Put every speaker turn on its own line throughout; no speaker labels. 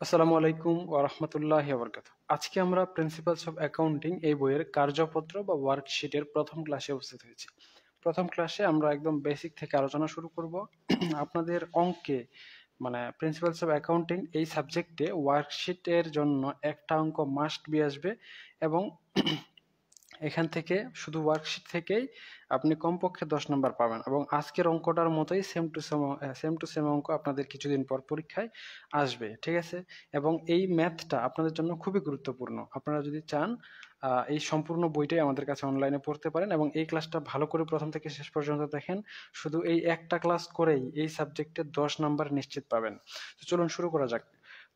আসসালামু আলাইকুম ওয়া রাহমাতুল্লাহি ওয়া বারাকাতুহু। আজকে আমরা প্রিন্সিপালস অফ অ্যাকাউন্টিং এই বইয়ের কার্যপত্র বা ওয়ার্কশিটের প্রথম ক্লাসে উপস্থিত হয়েছি। প্রথম ক্লাসে আমরা একদম বেসিক থেকে আলোচনা শুরু করব। আপনাদের অঙ্কে মানে প্রিন্সিপালস অফ অ্যাকাউন্টিং এই সাবজেক্টে ওয়ার্কশিটের জন্য একটা অঙ্ক মাস্ট বি আসবে এবং এখান থেকে শুধু ওয়ার্কশিট থেকেই আপনি কমপক্ষে 10 নম্বর পাবেন এবং আজকের অঙ্কটার মতোই সেম টু সেম অঙ্ক আপনাদের কিছুদিন পর পরীক্ষায় আসবে, ঠিক আছে? এবং এই ম্যাথটা আপনাদের জন্য খুবই গুরুত্বপূর্ণ। আপনারা যদি চান এই সম্পূর্ণ বইটাই আমাদের কাছে অনলাইনে পড়তে পারেন এবং এই ক্লাসটা ভালো করে প্রথম থেকে শেষ পর্যন্ত দেখেন। শুধু এই একটা ক্লাস করেই এই সাবজেক্টে 10 নম্বর নিশ্চিত পাবেন। তো চলুন শুরু করা যাক।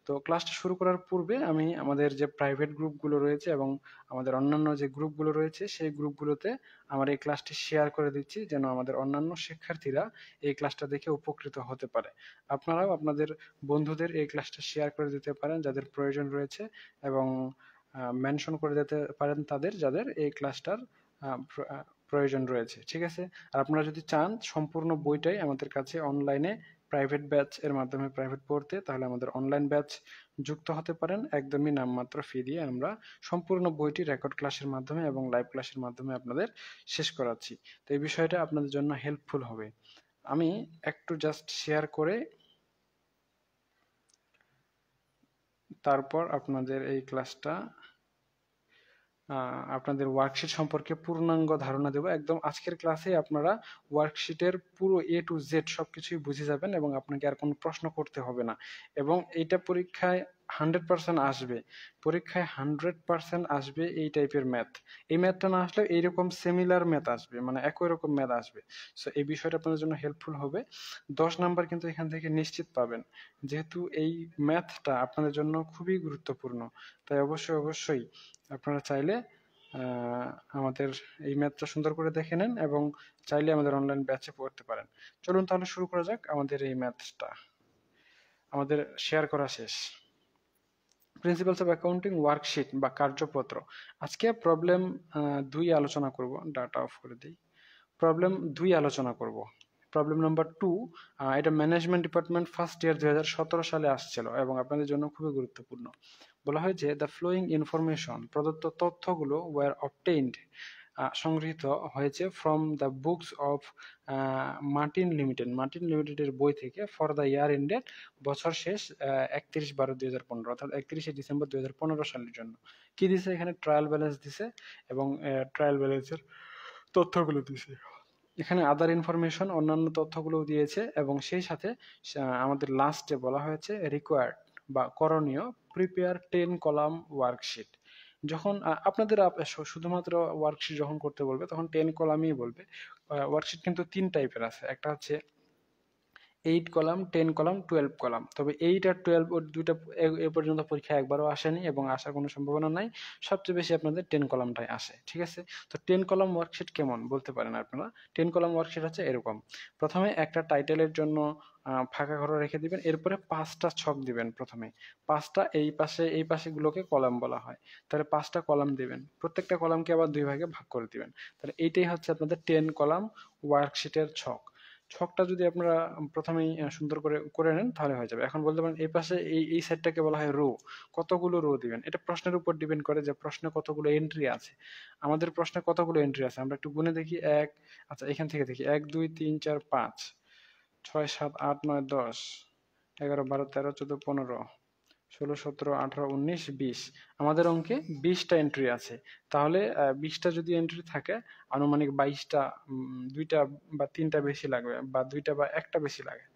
তো ক্লাসটা শুরু করার পূর্বে আমি আমাদের যে প্রাইভেট গ্রুপগুলো রয়েছে এবং আমাদের অন্যান্য যে গ্রুপগুলো রয়েছে সেই গ্রুপগুলোতে আমার এই ক্লাসটি শেয়ার করে দিচ্ছি যেন আমাদের অন্যান্য শিক্ষার্থীরা এই ক্লাসটা দেখে উপকৃত হতে পারে। আপনারাও আপনাদের বন্ধুদের এই ক্লাসটা শেয়ার করে দিতে পারেন যাদের প্রয়োজন রয়েছে এবং মেনশন করে দিতে পারেন তাদের যাদের এই ক্লাসটার প্রয়োজন রয়েছে, ঠিক আছে? আর আপনারা যদি চান সম্পূর্ণ বইটাই আমাদের কাছে অনলাইনে প্রাইভেট ব্যাচ এর মাধ্যমে প্রাইভেট পড়তে, তাহলে আমাদের অনলাইন ব্যাচ যুক্ত হতে পারেন একদমই নামমাত্র ফি দিয়ে। আমরা সম্পূর্ণ বইটি রেকর্ড ক্লাসের মাধ্যমে এবং লাইভ ক্লাসের মাধ্যমে আপনাদের শেষ করাচ্ছি। তো এই বিষয়টা আপনাদের জন্য হেল্পফুল হবে। আমি একটু জাস্ট শেয়ার করে তারপর আপনাদের এই ক্লাসটা আপনাদের ওয়ার্কশিট সম্পর্কে পূর্ণাঙ্গ ধারণা দেব। একদম আজকের ক্লাসে আপনারা ওয়ার্কশিটের পুরো এ টু জেড সবকিছুই বুঝে যাবেন এবং আপনাকে আর কোনো প্রশ্ন করতে হবে না। এবং এইটা পরীক্ষায় 100% আসবে। পরীক্ষায় 100% আসবে এই টাইপের ম্যাথ। এই ম্যাথটা না আসলেও এইরকম সিমিলার ম্যাথ আসবে, মানে একই রকম ম্যাথ আসবে। সো এই বিষয়টা আপনাদের জন্য হেল্পফুল হবে। 10 নাম্বার কিন্তু এখান থেকে নিশ্চিত পাবেন, যেহেতু এই ম্যাথটা আপনাদের জন্য খুবই গুরুত্বপূর্ণ। তাই অবশ্যই আপনারা চাইলে আহ, আমাদের এই ম্যাথটা সুন্দর করে দেখে নেন এবং চাইলে আমাদের অনলাইন ব্যাচে পড়তে পারেন। চলুন তাহলে শুরু করা যাক আমাদের এই ম্যাথটা। আমাদের শেয়ার করা শেষ। প্রিন্সিপালস অফ অ্যাকাউন্টিং ওয়ার্কশিট বা কার্যপত্র। আজকে প্রবলেম 2 আলোচনা করব। ডাটা অফ করে দিই। প্রবলেম 2 আলোচনা করব। প্রবলেম নাম্বার 2, এটা ম্যানেজমেন্ট ডিপার্টমেন্ট ফার্স্ট ইয়ার 2017 সালে আসছিল এবং আপনাদের জন্য খুবই গুরুত্বপূর্ণ। বলা হয়েছে দ্য ফ্লোয়িং ইনফরমেশন, প্রদত্ত তথ্যগুলো ওয়ার অবটেইনড, সংগৃহীত হয়েছে from the books of Martin limited, Martin লিমিটেডের বই থেকে, ফর দ্য ইয়ার এন্ডেড, বছর শেষ 31/12/2015, অর্থাৎ 31শে ডিসেম্বর 2015 সালের জন্য। কি দিছে এখানে? ট্রায়াল ব্যালেন্স দিছে এবং ট্রায়াল ব্যালেন্সের তথ্যগুলো দিছে। এখানে আদার ইনফরমেশন অন্যান্য তথ্যগুলো দিয়েছে এবং সেই সাথে আমাদের লাস্টে বলা হয়েছে রিকোয়ার্ড বা করণীয় প্রিপেয়ার 10 কলাম ওয়ার্কশিট। যখন আপনাদের শুধুমাত্র ওয়ার্কশিট যখন করতে বলবে তখন 10 কলামই বলবে। ওয়ার্কশিট কিন্তু 3 টাইপের আছে, একটা হচ্ছে 8 কলাম, 10 কলাম, 12 কলাম। তবে 8 আর 12 ওর দুইটা এ পর্যন্ত পরীক্ষা একবারও আসেনি এবং আসার কোনো সম্ভাবনা নাই। সবচেয়ে বেশি আপনাদের 10 কলামটাই আসে, ঠিক আছে? তো 10 কলাম ওয়ার্কশিট কেমন বলতে পারেন আপনারা? 10 কলাম ওয়ার্কশিট হচ্ছে এরকম। প্রথমে একটা টাইটেলের জন্য ফাঁকা ঘর রেখে দিবেন, এরপরে 5টা ছক দিবেন। প্রথমে 5টা এই পাশে গুলোকে কলাম বলা হয়। তাহলে 5টা কলাম দিবেন, প্রত্যেকটা কলামকে আবার 2 ভাগে ভাগ করে দিবেন। তাহলে এইটাই হচ্ছে আপনাদের 10 কলাম ওয়ার্কশিটের ছক। ছকটা যদি আপনারা প্রথমেই সুন্দর করে করে নেন তাহলে হয়ে যাবে। এখন বলতে পারেন এই পাশে এই সাইডটাকে বলা হয় রো। কতগুলো রো দিবেন? এটা প্রশ্নের উপর ডিপেন্ড করে যে প্রশ্নে কতগুলো এন্ট্রি আছে। আমাদের প্রশ্নে কতগুলো এন্ট্রি আছে আমরা একটু গুনে দেখি। আচ্ছা এখান থেকে দেখি 1 2 3 4 5 6 7 8 9 10 11 12 13 14 15 16 17 18 19 20। আমাদের অঙ্কে 20টা এন্ট্রি আছে। তাহলে 20টা যদি এন্ট্রি থাকে, আনুমানিক 22টা, 2টা বা 3টা বেশি লাগবে বা 2টা বা একটা বেশি লাগে।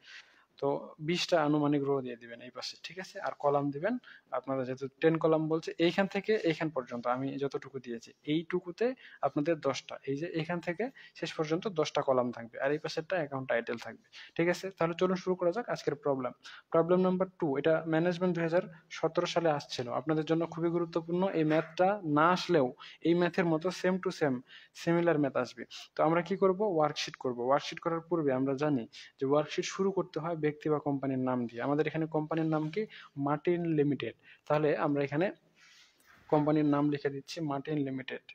তো 20টা আনুমানিক রো দিয়ে দিবেন এই পাশে, ঠিক আছে? আর কলাম দিবেন আপনারা, যেহেতু 10 কলাম বলছে, এইখান থেকে এইখান পর্যন্ত আমি যতটুকু দিয়েছি এইটুকুতে আপনাদের 10টা, এই যে এখান থেকে শেষ পর্যন্ত 10টা কলাম থাকবে আর এই পাশেরটা অ্যাকাউন্ট টাইটেল থাকবে, ঠিক আছে? তাহলে চলুন শুরু করা যাক আজকের প্রবলেম। প্রবলেম নাম্বার 2, এটা ম্যানেজমেন্ট 2017 সালে আসছিল, আপনাদের জন্য খুবই গুরুত্বপূর্ণ। এই ম্যাথটা না আসলেও এই ম্যাথের মতো same to same similar math আসবে। তো আমরা কি করব? ওয়ার্কশিট করব। ওয়ার্কশিট করার পূর্বে আমরা জানি যে ওয়ার্কশিট শুরু করতে হয় ব্যক্তি বা কোম্পানির নাম দিয়ে। আমাদের এখানে কোম্পানির নাম কি? Martin limited. তাহলে আমরা এখানে কোম্পানির নাম লিখে দিচ্ছি Martin limited,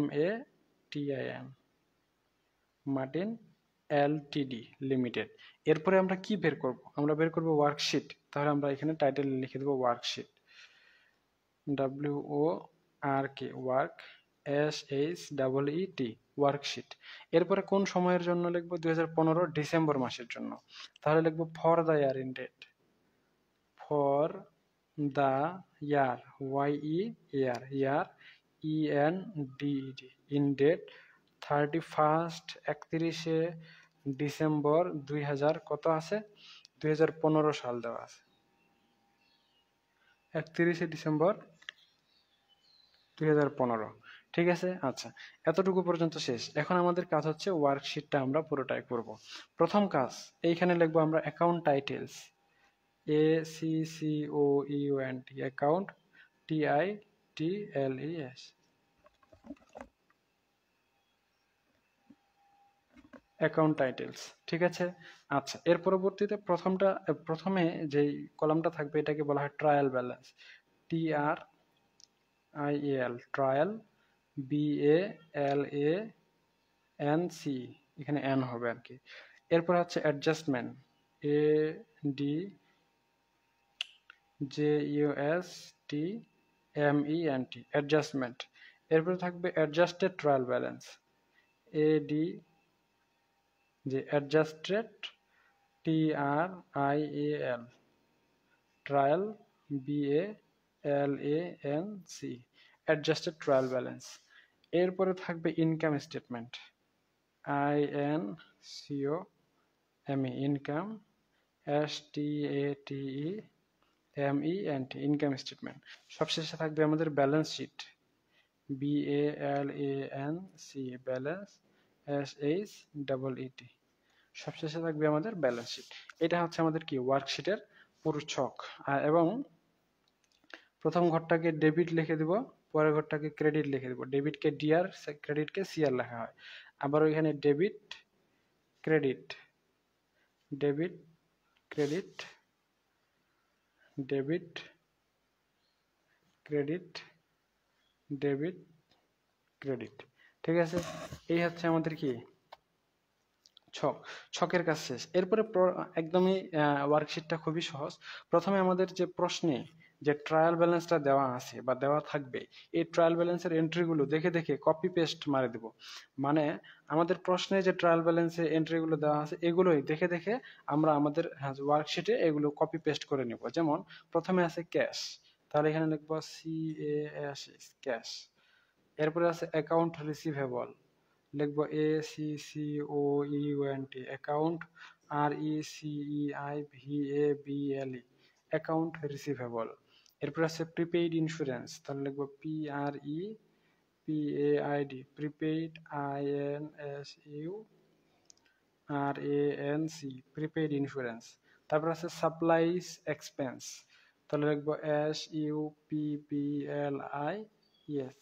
MATIN, Martin Ltd limited. এরপরে আমরা কি বের করব? আমরা বের করব ওয়ার্কশিট। তাহলে আমরা এখানে টাইটেল লিখে দেব worksheet, WORK, work, SHEET, worksheet. এরপরে কোন সময়ের জন্য লিখবো? 2015 ডিসেম্বর মাসের জন্য। তাহলে লিখবো for the year in date, for the year, year, year, ENDED, in date 31 December 2000 কত আছে? 2015 সাল দেওয়া আছে, 31 ডিসেম্বর 2015। ঠিক আছে, আচ্ছা, এতটুকু পর্যন্ত শেষ। এখন আমাদের কাজ হচ্ছে ওয়ার্কশিটটা আমরা পুরোটাই করব। প্রথম কাজ, এইখানে লিখবো আমরা account titles, ACCOUNT, account, TITLES, account titles. ঠিক আছে, আচ্ছা, এর পরবর্তীতে প্রথমে যেই কলামটা থাকবে এটাকে বলা হয় trial balance, TRIAL, trial, BALANC, এখানে এন হবে আর কি। এরপর হচ্ছে অ্যাডজাস্টমেন্ট, ADJUSTMENT, অ্যাডজাস্টমেন্ট। এরপরে থাকবে অ্যাডজাস্টেড ট্রায়াল ব্যালেন্স, AD, যে adjusted, TRIAL, trial, BALANC, adjusted trial balance. এরপরে থাকবে income statement, INCOME, income, STATEMENT, income statement. সবশেষে থাকবে আমাদের balance sheet, BALANC, balance, SHEET। সবশেষে থাকবে আমাদের ব্যালেন্স শিট। এটা হচ্ছে আমাদের কি ওয়ার্কশিটের পুরো ছক। এবং প্রথম ঘরটাকে ডেবিট লিখে দিব, পরের ঘরটাকে ক্রেডিট লিখে দিব। ডেবিটকে ডিআর, ক্রেডিটকে সিআর লেখা হয়। আবার ওইখানে debit credit, debit credit, debit credit, debit credit. ঠিক আছে, এই হচ্ছে আমাদের কি ছক। ছকের কাজ শেষ। এরপরে একদমই ওয়ার্কশিটটা খুবই সহজ। প্রথমে আমাদের যে প্রশ্নে যে ট্রায়াল ব্যালেন্সটা দেওয়া আছে বা দেওয়া থাকবে, এই ট্রায়াল ব্যালেন্সের এন্ট্রিগুলো দেখে দেখে কপি পেস্ট মারে দেব। মানে আমাদের প্রশ্নে যে ট্রায়াল ব্যালেন্সের এন্ট্রিগুলো দেওয়া আছে এগুলোই দেখে দেখে আমরা আমাদের ওয়ার্কশিটে এগুলো কপি পেস্ট করে নেব। যেমন প্রথমে আছে ক্যাশ, তাহলে এখানে লিখবো CAS, ক্যাশ। এরপরে আছে অ্যাকাউন্ট রিসিভেবল, লিখবো ACCOUNT, account, RECEIVABLE, account receivable. এরপর আছে প্রিপেইড ইন্স্যুরেন্স, তাহলে লিখবো PREPAID, prepaid, INSURANC, prepaid insurance. তারপর আছে সাপ্লাইস এক্সপেন্স, তাহলে লিখবো SUPPLI,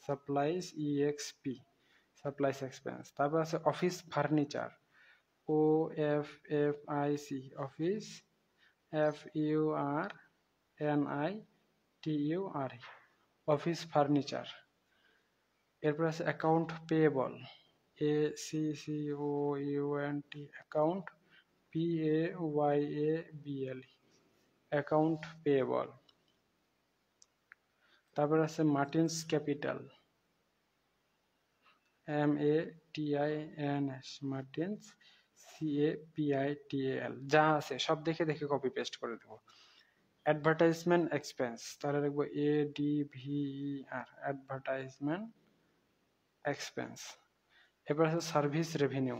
supplies EXP, supplies expense. তারপর আছে office furniture, OFFIC, office, FURNITURE, office furniture. এরপর আছে account payable, ACCOUNT, account, PAYABLE, account payable. তারপর আছে Martin's capital, MATINS, Martin's, CAPITAL। যা আছে সব দেখে দেখে কপি পেস্ট করে দেবো। অ্যাডভার্টাইজমেন্ট এক্সপেন্স, তাহলে লিখবো ADVER, অ্যাডভার্টাইজমেন্ট এক্সপেন্স। এবার আছে সার্ভিস রেভিনিউ,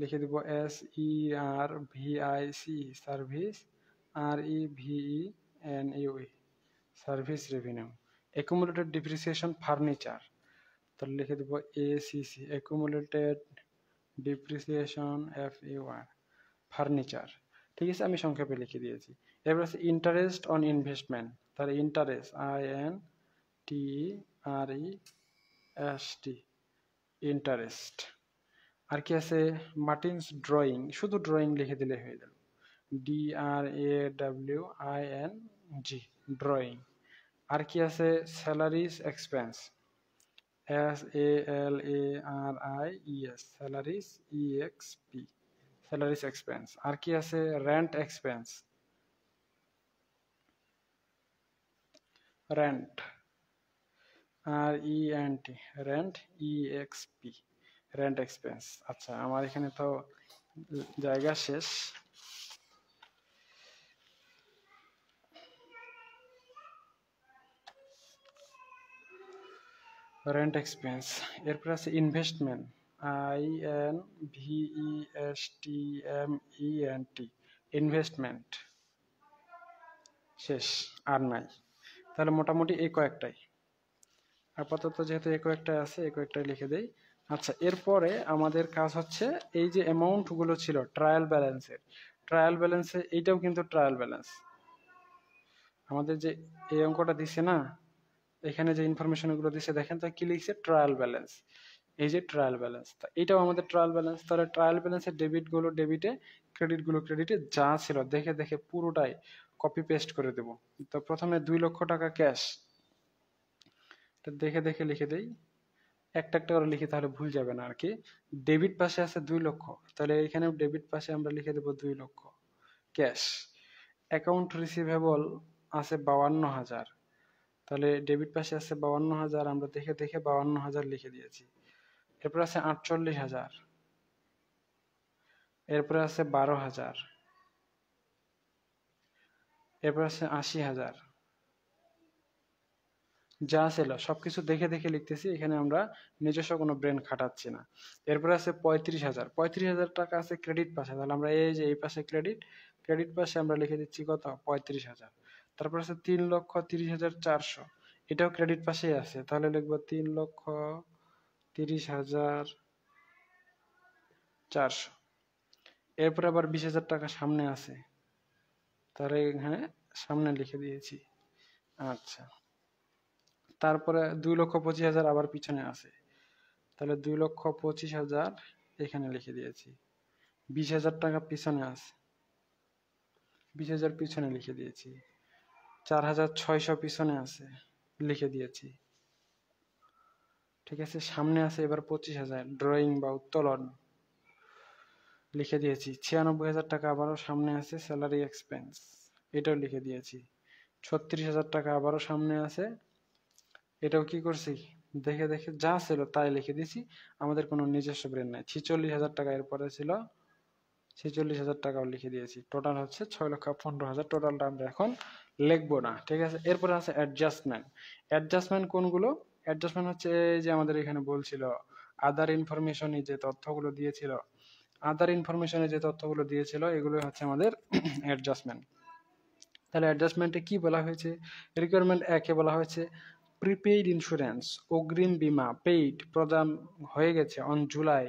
লিখে দিব SERVIC, service, REVENUE, service revenue. Accumulated depreciation furniture, তাহলে লিখে দেবো ACC, accumulated depreciation FUR, furniture. ঠিক আছে, আমি সংক্ষেপে লিখে দিয়েছি। এবার আছে ইন্টারেস্ট অন ইনভেস্টমেন্ট, তাহলে ইন্টারেস্ট, INTEREST, ইন্টারেস্ট। আর কি আছে মার্টিনস ড্রয়িং, শুধু ড্রয়িং লিখে দিলে হয়ে গেল, DRAWING, ড্রয়িং। আর কি আছে salaries expense, SALARIES, salaries, EXP, salaries expense. আর কি আছে? Rent expense, rent, RENT, rent, EXP, rent expense. আচ্ছা, আমার এখানে তো জায়গা শেষ। রেন্ট এক্সপেন্স, এরপর আছে ইনভেস্টমেন্ট, INVESTMENT, ইনভেস্টমেন্ট। শেষ, আর নাই। তাহলে মোটামুটি এই কয়েকটাই আপাতত, যেহেতু এই কয়েকটাই আছে এই কয়েকটাই লিখে দেই। আচ্ছা, এরপরে আমাদের কাজ হচ্ছে এই যে অ্যামাউন্ট গুলো ছিল ট্রায়াল ব্যালেন্সের, ট্রায়াল ব্যালেন্সে এইটাও কিন্তু ট্রায়াল ব্যালেন্স। আমাদের যে এই অঙ্কটা দিছে না, এখানে যে ইনফরমেশন গুলো দিছে দেখেন তো কি লিখছে? Trial balance. এই যে ট্রায়াল ব্যালেন্স, এটাও আমাদের ট্রায়াল ব্যালেন্স। তাহলে ট্রায়াল ব্যালেন্সের ডেবিট গুলো ডেবিটে, ক্রেডিট গুলো ক্রেডিটে, যা ছিল দেখে দেখে পুরোটাই কপি পেস্ট করে দেব। তো প্রথমে 2,00,000 টাকা ক্যাশ, দেখে দেখে লিখে দেই, একটা একটা করে লিখি তাহলে ভুল যাবে না আর কি। ডেবিট পাশে আছে 2,00,000, তাহলে এখানে ডেবিট পাশে আমরা লিখে দেবো 2,00,000 ক্যাশ। অ্যাকাউন্ট রিসিভেবল আছে 52,000, তাহলে ডেবিট পাশে আছে 52,000, আমরা দেখে দেখে 52,000 লিখে দিয়েছি। এরপর আছে 48,000, এরপরে আছে 12,000, এরপর আছে 80,000। যা ছিল সবকিছু দেখে দেখে লিখতেছি, এখানে আমরা নিজস্ব কোনো ব্রেন খাটাচ্ছি না। এরপরে আছে 35,000, 35,000 টাকা আছে ক্রেডিট পাশে, তাহলে আমরা এই যে এই পাশে ক্রেডিট, ক্রেডিট পাশে আমরা লিখে দিচ্ছি কত? 35,000। তারপর আছে 3,30,400, এটাও ক্রেডিট পাশেই আছে, তাহলে লিখবো 3,30,400। এরপরে আবার 20,000 টাকা সামনে আছে, তাহলে এখানে সামনে লিখে দিয়েছি। আচ্ছা, তারপরে 2,25,000 আবার পিছনে আছে, তাহলে 2,25,000 এখানে লিখে দিয়েছি। 20,000 টাকা পিছনে আছে, 20,000 পিছনে লিখে দিয়েছি। 4,600 পিছনে আছে, লিখে দিয়েছি। ঠিক আছে, সামনে আছে এবার 25,000 ড্রয়িং বা উত্তোলন, লিখে দিয়েছি। 96,000 টাকা আবারও সামনে আছে স্যালারি এক্সপেন্স, এটাও লিখে দিয়েছি। 36,000 টাকা আবারও সামনে আছে, এটাও কি করছি? দেখে দেখে যা ছিল তাই লিখে দিয়েছি, আমাদের কোনো নিজস্ব ব্রেন নাই। 46,000 টাকা এরপরে ছিল, 46,000 টাকাও লিখে দিয়েছি। টোটাল হচ্ছে 6,15,000। টোটালটা আমরা এখন লিখবো না, ঠিক আছে। এরপরে আছে অ্যাডজাস্টমেন্ট। অ্যাডজাস্টমেন্ট কোনগুলো? অ্যাডজাস্টমেন্ট হচ্ছে এই যে আমাদের এখানে বলছিল আদার ইনফরমেশনে যে তথ্যগুলো দিয়েছিল, আদার ইনফরমেশনে যে তথ্যগুলো দিয়েছিল এগুলো হচ্ছে আমাদের অ্যাডজাস্টমেন্ট। তাহলে অ্যাডজাস্টমেন্টে কি বলা হয়েছে? রিকোয়ারমেন্ট একে বলা হয়েছে প্রিপেইড ইন্স্যুরেন্স, অগ্রিম বীমা পেইড, প্রদান হয়ে গেছে on July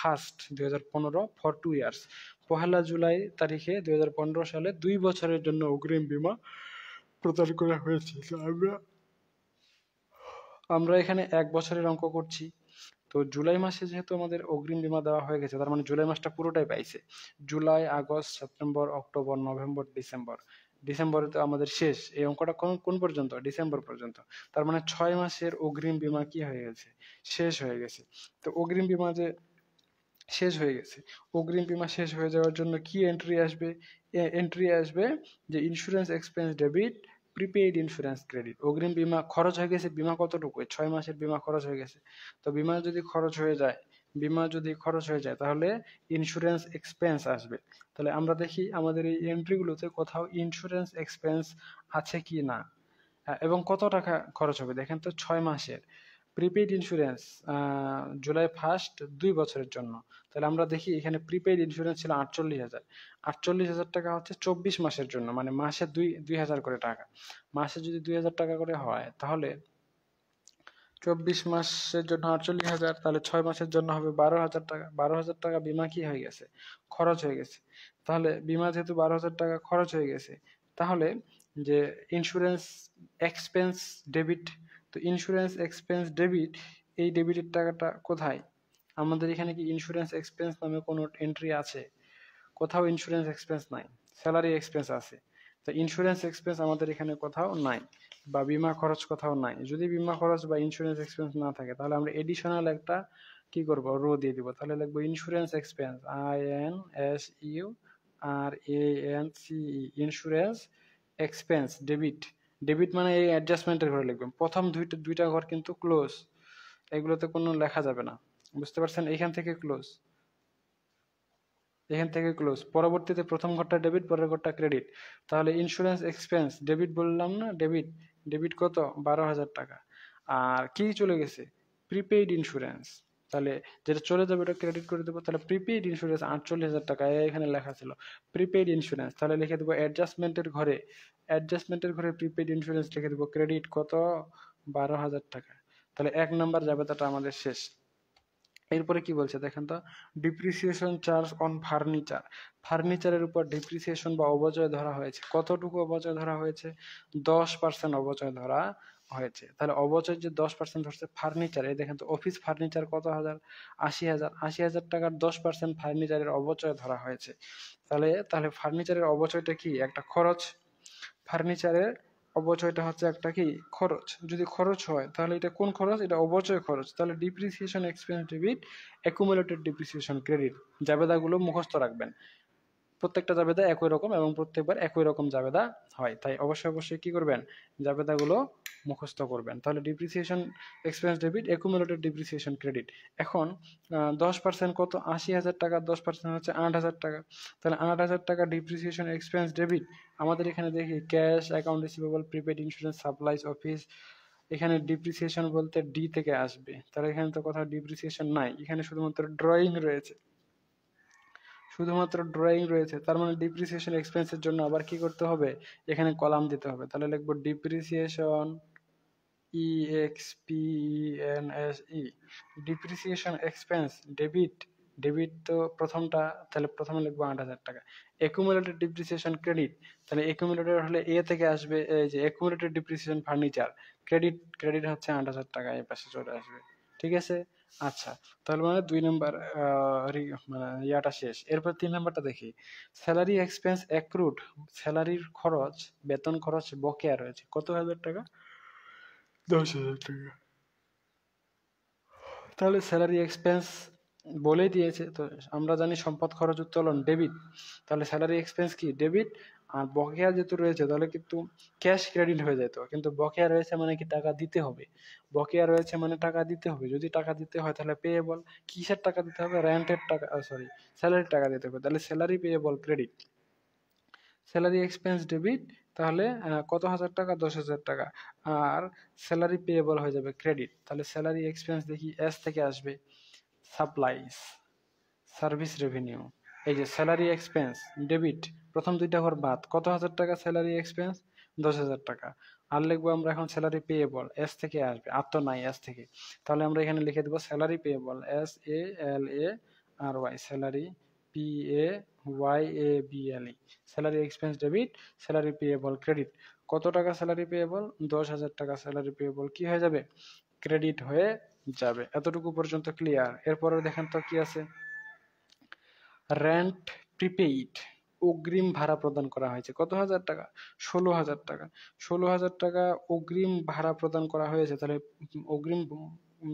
1 2015 for 2 years. 1 July তারিখে 2015 সালে 2 বছরের জন্য অগ্রিম বীমা প্রদান করা হয়েছে। আমরা এখানে 1 বছরের অঙ্ক করছি, তো জুলাই মাসে যেহেতু আমাদের অগ্রিম বীমা দেওয়া হয়ে গেছে, তার মানে জুলাই মাসটা পুরোটাই পাইছে। July, August, September, October, November, December. ডিসেম্বরে তো আমাদের শেষ, এই অঙ্কটা কোন পর্যন্ত? ডিসেম্বর পর্যন্ত। তার মানে 6 মাসের অগ্রিম বীমা কি হয়ে গেছে? শেষ হয়ে গেছে। তো অগ্রিম বীমা যে শেষ হয়ে গেছে, অগ্রিম বীমা শেষ হয়ে যাওয়ার জন্য কি এন্ট্রি আসবে? এন্ট্রি আসবে যে insurance expense debit, prepaid insurance credit. অগ্রিম বীমা খরচ হয়ে গেছে, বীমা কতটুকু? 6 মাসের বীমা খরচ হয়ে গেছে। তো বীমা যদি খরচ হয়ে যায়, তাহলে ইন্স্যুরেন্স এক্সপেন্স আসবে। তাহলে আমরা দেখি আমাদের এই এন্ট্রিগুলোতে কোথাও ইন্স্যুরেন্স এক্সপেন্স আছে কি না, এবং কত টাকা খরচ হবে দেখেন তো। 6 মাসের প্রিপেইড ইন্স্যুরেন্স, জুলাই 1 2 বছরের জন্য। তাহলে আমরা দেখি এখানে প্রিপেইড ইন্স্যুরেন্স ছিল 48,000। 48,000 টাকা হচ্ছে 24 মাসের জন্য, মানে মাসে 2,000 করে টাকা। মাসে যদি 2,000 টাকা করে হয়, তাহলে 24 মাসের জন্য 48,000, তাহলে 6 মাসের জন্য হবে 12,000 টাকা। 12,000 টাকা বিমা কি হয়ে গেছে? খরচ হয়ে গেছে। তাহলে বিমা যেহেতু 12,000 টাকা খরচ হয়ে গেছে, তাহলে যে ইন্স্যুরেন্স এক্সপেন্স ডেবিট, তো ইন্স্যুরেন্স এক্সপেন্স ডেবিট, এই ডেবিটের টাকাটা কোথায়? আমাদের এখানে কি ইন্স্যুরেন্স এক্সপেন্স নামে কোনো এন্ট্রি আছে? কোথাও ইন্স্যুরেন্স এক্সপেন্স নাই, স্যালারি এক্সপেন্স আছে। তো ইন্স্যুরেন্স এক্সপেন্স আমাদের এখানে কোথাও নাই, বা বিমা খরচ কোথাও নাই। যদি বিমা খরচ বা ইন্স্যুরেন্স এক্সপেন্স না থাকে তাহলে আমরা এডিশনাল একটা কি করব, রো দিয়ে দিব। তাহলে লিখবো insurance expense, INSURANCE, insurance expense debit. Debit মানে এই অ্যাডজাস্টমেন্টের ঘরে লিখবেন। প্রথম দুইটা ঘর কিন্তু ক্লোজ, এগুলোতে কোনো লেখা যাবে না, বুঝতে পারছেন? এখান থেকে ক্লোজ, এখান থেকে ক্লোজ, পরবর্তীতে প্রথম ঘরটা ডেবিট, পরের ঘরটা ক্রেডিট। তাহলে ইন্স্যুরেন্স এক্সপেন্স ডেবিট বললাম না, ডেবিট, ডেবিট কত, 12,000 টাকা। আর কি চলে গেছে, প্রিপেইড ইন্স্যুরেন্স, তাহলে যেটা চলে যাবে ওটা ক্রেডিট করে দেবো। তাহলে প্রিপেইড ইন্স্যুরেন্স 48,000 টাকা, এখানে লেখা ছিল প্রিপেইড ইন্স্যুরেন্স, তাহলে লিখে দেবো অ্যাডজাস্টমেন্টের ঘরে, অ্যাডজাস্টমেন্টের ঘরে প্রিপেইড ইন্স্যুরেন্স লিখে দেবো, ক্রেডিট কত, 12,000 টাকা। তাহলে 1 নম্বর জাবেদাটা আমাদের শেষ। এরপরে কি বলছে দেখেন তো, ডিপ্রিসিয়েশন চার্জ অন ফার্নিচার। ফার্নিচারের উপর ডিপ্রিসিয়েশন বা অবচয় ধরা হয়েছে। কতটুকু অবচয় ধরা হয়েছে, 10% অবচয় ধরা হয়েছে। তাহলে অবচয় যে 10% ধরছে ফার্নিচার, এই দেখেন তো অফিস ফার্নিচার কত হাজার, 80,000, 80,000 টাকার 10% ফার্নিচারের অবচয় ধরা হয়েছে। তাহলে ফার্নিচারের অবচয়টা কি, একটা খরচ। ফার্নিচারের অবচয়টা হচ্ছে একটা কি, খরচ। যদি খরচ হয় তাহলে এটা কোন খরচ, এটা অবচয় খরচ। তাহলে depreciation expense debit, accumulated depreciation credit. জাবেদাগুলো মুখস্থ রাখবেন, প্রত্যেকটা জাবেদা একই রকম এবং প্রত্যেকবার একই রকম জাবেদা হয়, তাই অবশ্যই কি করবেন, জাবেদাগুলো মুখস্থ করবেন। তাহলে depreciation expense debit, accumulated depreciation credit. এখন 10% কত, 80,000 টাকা, 10% হচ্ছে 8,000 টাকা। তাহলে 8,000 টাকা ডিপ্রিসিয়েশন এক্সপেন্স ডেবিট। আমাদের এখানে দেখি cash, account receivable, prepaid, insurance, supplies, office. এখানে ডিপ্রিসিয়েশন বলতে ডি থেকে আসবে, তাহলে এখানে তো কোথাও ডিপ্রিসিয়েশন নাই, এখানে শুধুমাত্র ড্রয়িং রয়েছে, শুধুমাত্র ড্রয়িং রয়েছে। তার মানে ডিপ্রিসিয়েশন এক্সপেন্সের জন্য আবার কি করতে হবে, এখানে কলাম দিতে হবে। তাহলে লিখবো depreciation, EXPENSE, depreciation expense debit, debit তো প্রথমটা, তাহলে প্রথমে লিখবো 8,000 টাকা। অ্যাকুমুলেটেড ডিপ্রিসিয়েশন ক্রেডিট, তাহলে অ্যাকুমুলেটেড হলে এ থেকে আসবে, এই যে accumulated depreciation furniture, credit, credit হচ্ছে 8,000 টাকা, এই পাশে চলে আসবে, ঠিক আছে। আচ্ছা, তাহলে মানে 2 নাম্বার মানে ইয়াটা শেষ। এরপর 3 নাম্বারটা দেখি, স্যালারি এক্সপেন্স অ্যাক্রুড, স্যালারির খরচ, বেতন খরচ বকেয়া রয়েছে, কত হাজার টাকা, 10,000 টাকা। তাহলে স্যালারি এক্সপেন্স বলেই দিয়েছে, তো আমরা জানি সম্পদ খরচ উত্তোলন ডেবিট, তাহলে স্যালারি এক্সপেন্স কি, ডেবিট। আর বকেয়া যেহেতু রয়েছে তাহলে কিন্তু ক্যাশ ক্রেডিট হয়ে যেত, কিন্তু বকেয়া রয়েছে মানে কি, টাকা দিতে হবে। বকেয়া রয়েছে মানে টাকা দিতে হবে, যদি টাকা দিতে হয় তাহলে পেয়েবল, কিসের টাকা দিতে হবে, রেন্টের টাকা, সরি স্যালারির টাকা দিতে হবে, তাহলে salary payable credit. Salary expense debit, তাহলে কত হাজার টাকা, 10,000 টাকা। আর স্যালারি পেয়েবল হয়ে যাবে ক্রেডিট, তাহলে স্যালারি এক্সপেন্স দেখি এস থেকে আসবে, সাপ্লাইজ, সার্ভিস রেভিনিউ। এই যে স্যালারি এক্সপেন্স ডেবিট, প্রথম দুইটা ঘর বাদ, কত হাজার টাকা স্যালারি এক্সপেন্স, 10,000 টাকা। আর লিখবো আমরা এখন স্যালারি পেয়েবল, এস থেকে আসবে, আর তো নাই এস থেকে, তাহলে আমরা এখানে লিখে দেবো salary payable, SALARY, salary, PAYABLE, salary expense debit, salary payable credit. কত টাকা স্যালারি পেয়েবল, 10,000 টাকা স্যালারি পেয়েবল কি হয়ে যাবে, ক্রেডিট হয়ে যাবে। এতটুকু পর্যন্ত ক্লিয়ার। এরপরে দেখেন তো কি আছে, রেন্ট প্রিপেইড, অগ্রিম ভাড়া প্রদান করা হয়েছে, কত হাজার টাকা, 16,000 টাকা। 16,000 টাকা অগ্রিম ভাড়া প্রদান করা হয়েছে, তাহলে অগ্রিম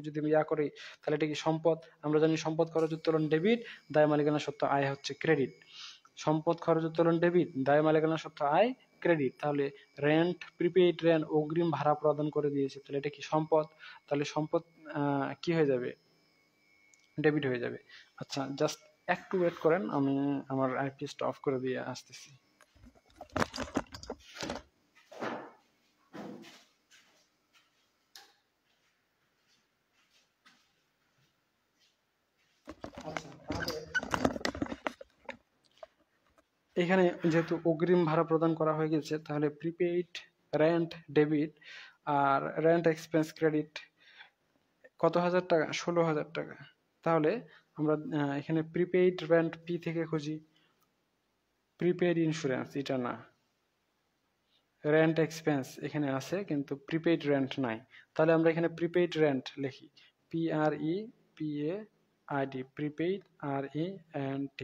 যদি ইয়া করি তাহলে এটা কি সম্পদ। আমরা জানি সম্পদ খরচ উত্তোলন ডেবিট, দায় মালিকানা সত্ত্ব আয় হচ্ছে ক্রেডিট। সম্পদ খরচ উত্তোলন ডেবিট, দায় মালিকানা সত্ত্ব আয় ক্রেডিট। তাহলে রেন্ট, প্রিপেইড রেন্ট, অগ্রিম ভাড়া প্রদান করে দিয়েছে, তাহলে এটা কি সম্পদ। তাহলে সম্পদ কি হয়ে যাবে, ডেবিট হয়ে যাবে। আচ্ছা, জাস্ট একটু ওয়েট করেন, আমি আমার আইপিএসটা অফ করে দিয়ে আসতেছি। এখানে যেহেতু অগ্রিম ভাড়া প্রদান করা হয়ে গেছে, তাহলে প্রিপেইড রেন্ট ডেবিট আর রেন্ট এক্সপেন্স ক্রেডিট কত হাজার টাকা, 16,000 টাকা। তাহলে আমরা এখানে প্রিপেইড রেন্ট পি থেকে খুঁজি, প্রিপেইড ইন্স্যুরেন্স এটা না, রেন্ট এক্সপেন্স এখানে আছে কিন্তু প্রিপেইড রেন্ট নাই। তাহলে আমরা এখানে প্রিপেইড রেন্ট লিখি, PREPAID, prepaid RENT,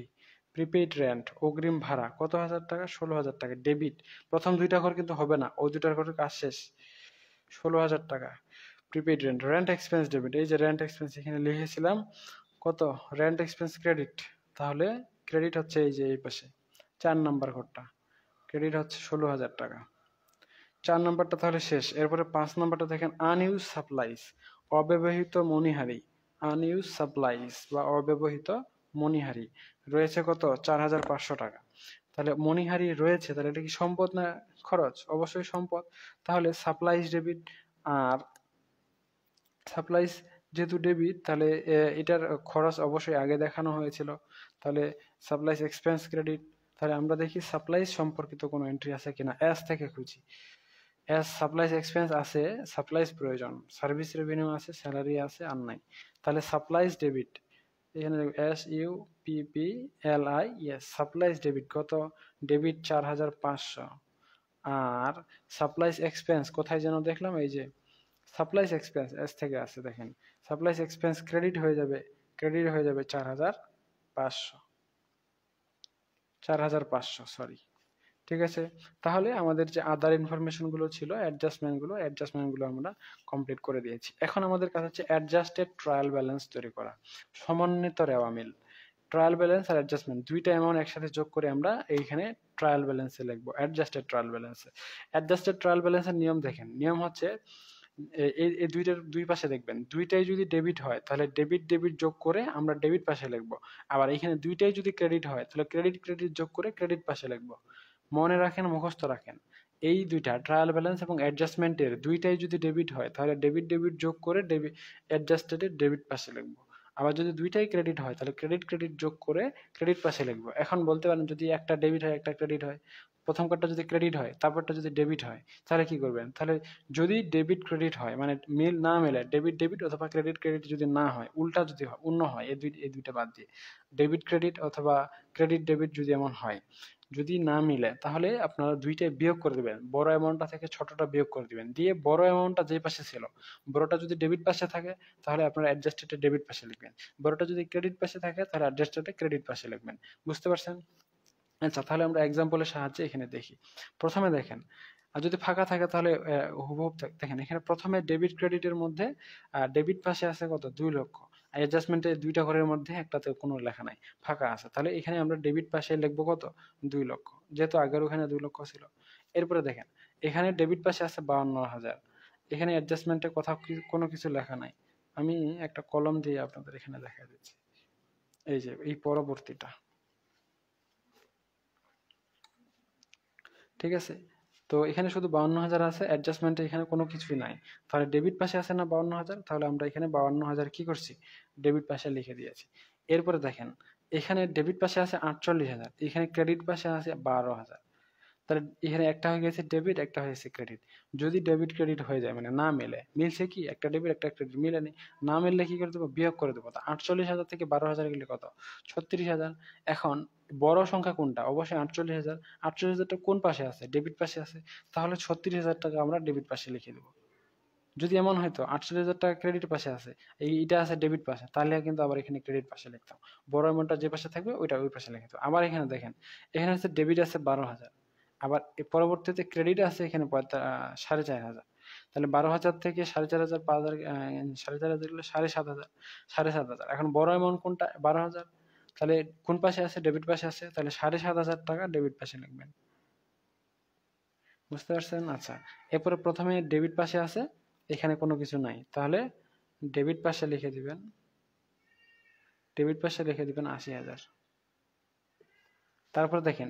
prepaid rent, অগ্রিম ভাড়া কত হাজার টাকা? 16,000 টাকা। ডেবিট, প্রথম দুইটা ঘর কিন্তু হবে না, ওই দুটার ঘরের কাজ শেষ। 16,000 টাকা। Prepaid rent, rent expense debit, এই যে রেন্ট এক্সপেন্স এখানে লিখেছিলাম কত, রেন্ট এক্সপেন্স ক্রেডিট, তাহলে ক্রেডিট হচ্ছে এই যে এই পাশে 4 নাম্বার ঘরটা, ক্রেডিট হচ্ছে 16,000 টাকা। 4 নাম্বারটা তাহলে শেষ। এরপরে 5 নাম্বারটা দেখেন, আনইউজ সাপ্লাইজ, অব্যবহৃত মণিহারি। আনইউজ সাপ্লাইজ বা অব্যবহৃত মণিহারি রয়েছে কত? 4,500 টাকা। তাহলে মণিহারি রয়েছে, তাহলে এটা কি সম্পদ না খরচ? অবশ্যই সম্পদ। তাহলে সাপ্লাইজ ডেবিট, আর সাপ্লাইজ যেহেতু ডেবিট, তাহলে এটার খরচ অবশ্যই আগে দেখানো হয়েছিল, তাহলে সাপ্লাইজ এক্সপেন্স ক্রেডিট। তাহলে আমরা দেখি সাপ্লাইজ সম্পর্কিত কোনো এন্ট্রি আছে কিনা, এস থেকে খুঁজি। এস সাপ্লাইজ এক্সপেন্স আছে, সাপ্লাইজ প্রয়োজন, সার্ভিস রেভিনিউ আছে, স্যালারি আছে, আর নাই। তাহলে সাপ্লাইজ ডেবিট, এখানে SUPPLI, ইয়েস, সাপ্লাইজ ডেবিট কত? ডেবিট 4,500। আর সাপ্লাইজ এক্সপেন্স কোথায় যেন দেখলাম, এই যে সাপ্লাইজ এক্সপেন্স এস থেকে আছে, দেখেন সাপ্লাইজ এক্সপেন্স ক্রেডিট হয়ে যাবে, 4,500, 4,500 সরি। ঠিক আছে, তাহলে আমাদের যে আদার ইনফরমেশন গুলো ছিল, অ্যাডজাস্টমেন্ট গুলো আমরা কমপ্লিট করে দিয়েছি। এখন আমাদের কাছে হচ্ছে অ্যাডজাস্টেড ট্রায়াল ব্যালেন্স তৈরি করা, সমন্বিত রেওয়া মিল। ট্রায়াল ব্যালেন্স আর অ্যাডজাস্টমেন্ট দুইটা অ্যামাউন্ট একসাথে যোগ করে আমরা এইখানে ট্রায়াল ব্যালেন্সে লিখবো, অ্যাডজাস্টেড ট্রায়াল ব্যালেন্সে। অ্যাডজাস্টেড ট্রায়াল ব্যালেন্সের নিয়ম দেখেন, নিয়ম হচ্ছে এই দুইটার দুই পাশে দেখবেন, দুইটাই যদি ডেবিট হয় তাহলে ডেবিট ডেবিট যোগ করে আমরা ডেবিট পাশে লিখবো। আবার এখানে দুইটাই যদি ক্রেডিট হয় তাহলে ক্রেডিট ক্রেডিট যোগ করে ক্রেডিট পাশে লিখবো। মনে রাখেন, মুখস্থ রাখেন, এই দুইটা ট্রায়াল ব্যালেন্স এবং অ্যাডজাস্টমেন্টের দুইটাই যদি ডেবিট হয় তাহলে ডেবিট ডেবিট যোগ করে ডেবিট অ্যাডজাস্টেডের ডেবিট পাশে লিখবো। আবার যদি দুইটাই ক্রেডিট হয় তাহলে ক্রেডিট ক্রেডিট যোগ করে ক্রেডিট পাশে লিখবো। এখন বলতে পারেন যদি একটা ডেবিট হয় একটা ক্রেডিট হয়, প্রথম কার্ডটা যদি ক্রেডিট হয় তারপরটা যদি ডেবিট হয় তাহলে কি করবেন? তাহলে যদি ডেবিট ক্রেডিট হয় মানে মিল না মেলে, ডেবিট ডেবিট অথবা ক্রেডিট ক্রেডিট যদি না হয়, উল্টা যদি হয়, অন্য হয়, এই দুইটা বাদ দিয়ে ডেবিট ক্রেডিট অথবা ক্রেডিট ডেবিট যদি এমন হয়, যদি না মিলে তাহলে আপনারা দুইটাই বিয়োগ করে দিবেন, বড় অ্যামাউন্টটা থেকে ছোটটা বিয়োগ করে দিবেন, দিয়ে বড় অ্যামাউন্টটা যে পাশে ছিল, বড়টা যদি ডেবিট পাশে থাকে তাহলে আপনারা অ্যাডজাস্টেড ডেবিট পাশে লিখবেন, বড়টা যদি ক্রেডিট পাশে থাকে তাহলে অ্যাডজাস্টেড ক্রেডিট পাশে লিখবেন। বুঝতে পারছেন? আচ্ছা, তাহলে আমরা এক্সাম্পলের সাহায্যে এখানে দেখি। প্রথমে দেখেন, আর যদি ফাঁকা থাকে তাহলে হুবহুব দেখেন, এখানে প্রথমে ডেবিট ক্রেডিটের মধ্যে ডেবিট পাশে আছে কত? 2 লক্ষ। অ্যাডজাস্টমেন্টে দুইটা ঘরের মধ্যে একটাতে কোনো লেখা নাই, ফাঁকা আছে, তাহলে এখানে আমরা ডেবিট পাশে লিখবো কত? 2 লক্ষ, যেহেতু আগের ওখানে 2 লক্ষ ছিল। এরপরে দেখেন, এখানে ডেবিট পাশে আছে 52,000, এখানে অ্যাডজাস্টমেন্টে কোনো কিছু লেখা নাই। আমি একটা কলম দিয়ে আপনাদের এখানে দেখা দিচ্ছি, এই যে এই পরবর্তীটা, ঠিক আছে? তো এখানে শুধু 52,000 আছে, অ্যাডজাস্টমেন্টে এখানে কোনো কিছুই নাই, তাহলে ডেবিট পাশে আছে না 52,000, তাহলে আমরা এখানে 52,000 কি করছি? ডেবিট পাশে লিখে দিয়েছি। এরপরে দেখেন, এখানে ডেবিট পাশে আছে 48,000, এখানে ক্রেডিট পাশে আছে 12,000, তাহলে এখানে একটা হয়ে গেছে ডেবিট, একটা হয়েছে ক্রেডিট। যদি ডেবিট ক্রেডিট হয়ে যায় মানে না মেলে, মিলছে কি? একটা ডেবিট একটা ক্রেডিট মিলেনি, না মিললে কি করে দেবো? বিয়োগ করে দেবো। তা 48,000 থেকে 12,000 গেলে কত? 36,000। এখন বড় সংখ্যা কোনটা? অবশ্যই 48,000। 48,000টা কোন পাশে আছে? ডেবিট পাশে আছে, তাহলে 36,000 টাকা আমরা ডেবিট পাশে লিখে দেবো। যদি এমন হয়তো 48,000 টাকা ক্রেডিট পাশে আছে, এইটা আছে ডেবিট পাশে, তাহলে কিন্তু আবার এখানে ক্রেডিট পাশে লিখতাম, বড় অ্যামাউন্টটা যে পাশে থাকবে ওইটা ওই পাশে লিখে দিতাম। আবার এখানে দেখেন, এখানে হচ্ছে ডেবিট আছে 12,000, আবার পরবর্তীতে ক্রেডিট আছে এখানে 4,500, তাহলে 12,000 থেকে 4,500, 5,000, 4,500 গেলে 7,500, 7,500। এখন বড় অ্যামাউন্ট কোনটা? 12,000, তাহলে কোন পাশে আছে? ডেবিট পাশে আছে, তাহলে 7,500 টাকা ডেবিট পাশে লিখবেন। বুঝতে পারছেন? আচ্ছা, এরপরে প্রথমে ডেবিট পাশে আছে, এখানে কোনো কিছু নাই, তাহলে ডেবিট পাশে লিখে দিবেন, ডেবিট পাশে লিখে দিবেন 80,000। তারপর দেখেন,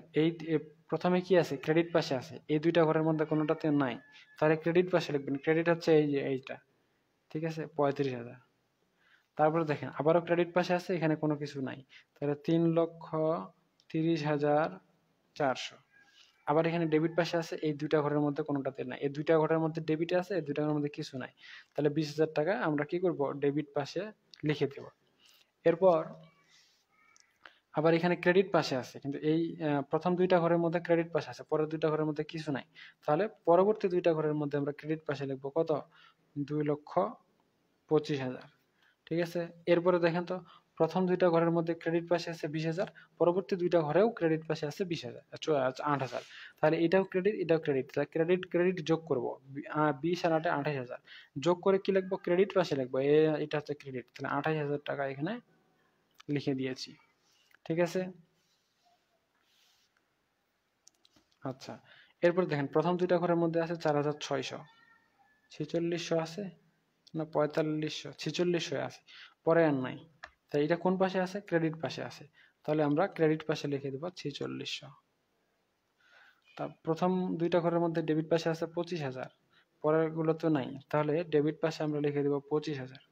প্রথমে কি আছে? ক্রেডিট পাশে আছে, এই দুইটা ঘরের মধ্যে কোনোটাতে নাই, তাহলে ক্রেডিট পাশে লিখবেন। ক্রেডিট হচ্ছে এই যে এইটা, ঠিক আছে, 35,000। তারপরে দেখেন আবারও ক্রেডিট পাশে আছে, এখানে কোনো কিছু নাই, তাহলে 3,30,400। আবার এখানে ডেবিট পাশে আছে, এই দুইটা ঘরের মধ্যে কোনোটাতে নাই, এই দুইটা ঘরের মধ্যে ডেবিট আছে, এই দুইটা ঘরের মধ্যে কিছু নাই, তাহলে 20,000 টাকা আমরা কি করব? ডেবিট পাশে লিখে দেব। এরপর আবার এখানে ক্রেডিট পাশে আছে, কিন্তু এই প্রথম দুইটা ঘরের মধ্যে ক্রেডিট পাশে আছে, পরের দুইটা ঘরের মধ্যে কিছু নাই, তাহলে পরবর্তী দুইটা ঘরের মধ্যে আমরা ক্রেডিট পাশে লিখবো কত? 2,25,000। ঠিক আছে, এরপরে দেখেন তো প্রথম দুইটা ঘরের মধ্যে ক্রেডিট পাশে আছে 20,000, পরবর্তী দুইটা ঘরেও ক্রেডিট পাশে আছে 20,000, 8,000। তাহলে এটাও ক্রেডিট, এটাও ক্রেডিট, তাহলে ক্রেডিট ক্রেডিট যোগ করব, 20 আর 8 28,000, যোগ করে কি লিখবো, ক্রেডিট পাশে লিখবো, এটা হচ্ছে ক্রেডিট, তাহলে 28,000 টাকা এখানে লিখে দিয়েছি। ঠিক আছে। আচ্ছা, এরপর দেখেন প্রথম দুইটা ঘরের মধ্যে আছে 4,600, 4600 আছে না 4500, 4600 আছে, পরে আর নাই। তাই এটা কোন পাশে আছে, ক্রেডিট পাশে আছে, তাহলে আমরা ক্রেডিট পাশে লিখে দেব 4600। তা প্রথম দুইটা ঘরের মধ্যে ডেবিট পাশে আছে 25,000, পরের গুলো তো নাই, তাহলে ডেবিট পাশে আমরা লিখে দেব 25,000।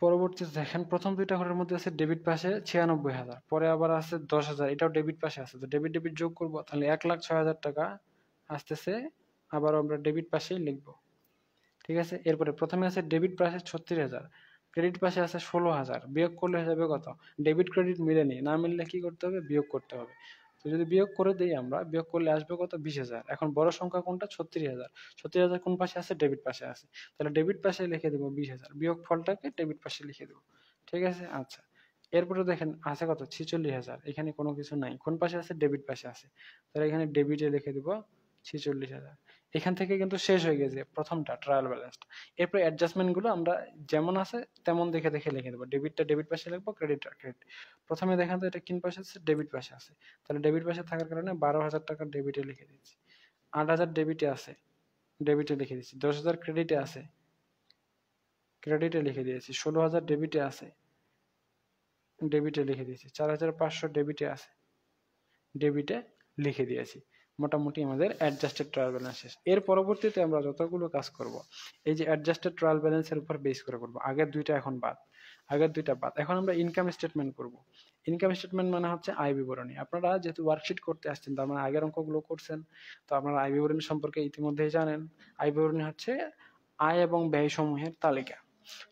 পরবর্তীতে দেখেন প্রথম দুইটা ঘরের মধ্যে আছে ডেবিট পাশে 96,000, পরে আবার আছে 10,000, এটাও ডেবিট পাশে আছে, তো ডেবিট ডেবিট যোগ করব, তাহলে 1,06,000 টাকা আসতেছে, আবার আমরা ডেবিট পাশেই লিখবো। ঠিক আছে। এরপরে প্রথমে আছে ডেবিট পাশে 36,000, ক্রেডিট পাশে আছে 16,000, বিয়োগ করলে হয়ে যাবে কত, ডেবিট ক্রেডিট মিলেনি, না মিললে কি করতে হবে, বিয়োগ করতে হবে। তো যদি বিয়োগ করে দিই আমরা, বিয়োগ করলে আসবে কত, 20,000। এখন বড় সংখ্যা কোনটা, 36,000, 36,000 কোন পাশে আছে, ডেবিট পাশে আছে, তাহলে ডেবিট পাশে লিখে দেবো 20,000, বিয়োগ ফলটাকে ডেবিট পাশে লিখে দেবো। ঠিক আছে। আচ্ছা, এরপরে দেখেন আছে কত, 46,000, এখানে কোনো কিছু নাই, কোন পাশে আছে, ডেবিট পাশে আছে, তাহলে এখানে ডেবিটে লিখে দেবো 46,000। এখান থেকে কিন্তু শেষ হয়ে গেছে প্রথমটা, ট্রায়াল ব্যালেন্সটা। এরপর অ্যাডজাস্টমেন্ট গুলো আমরা যেমন আছে তেমন দেখে দেখে লিখে দেবো, ডেবিটটা ডেবিট পাশে লিখবো, ক্রেডিটটা ক্রেডিট। প্রথমে দেখেন তো এটা কিন পাশে আছে, ডেবিট পাশে আছে, তাহলে ডেবিট পাশে থাকার কারণে 12,000 টাকা ডেবিটে লিখে দিচ্ছি, 8,000 ডেবিটে আছে, ডেবিটে লিখে দিচ্ছি, 10,000 ক্রেডিটে আছে, ক্রেডিটে লিখে দিয়েছি, 16,000 ডেবিটে আছে, ডেবিটে লিখে দিয়েছি, 4,500 ডেবিটে আছে, ডেবিটে লিখে দিয়েছি। মোটামুটি আমাদের অ্যাডজাস্টেড ট্রায়াল ব্যালেন্স শেষ। এর পরবর্তীতে আমরা যতগুলো কাজ করব, এই যে অ্যাডজাস্টেড ট্রায়াল ব্যালেন্সের উপর বেস করে করব। আগের দুইটা এখন বাদ, আগের দুইটা বাদ, এখন আমরা ইনকাম স্টেটমেন্ট করব। ইনকাম স্টেটমেন্ট মানে হচ্ছে আয় বিবরণী। আপনারা যেহেতু ওয়ার্কশিট করতে আসছেন, তার মানে আগের অঙ্কগুলো করছেন, তো আপনারা আয় বিবরণী সম্পর্কে ইতিমধ্যেই জানেন। আয় বিবরণী হচ্ছে আয় এবং ব্যয় সমূহের তালিকা।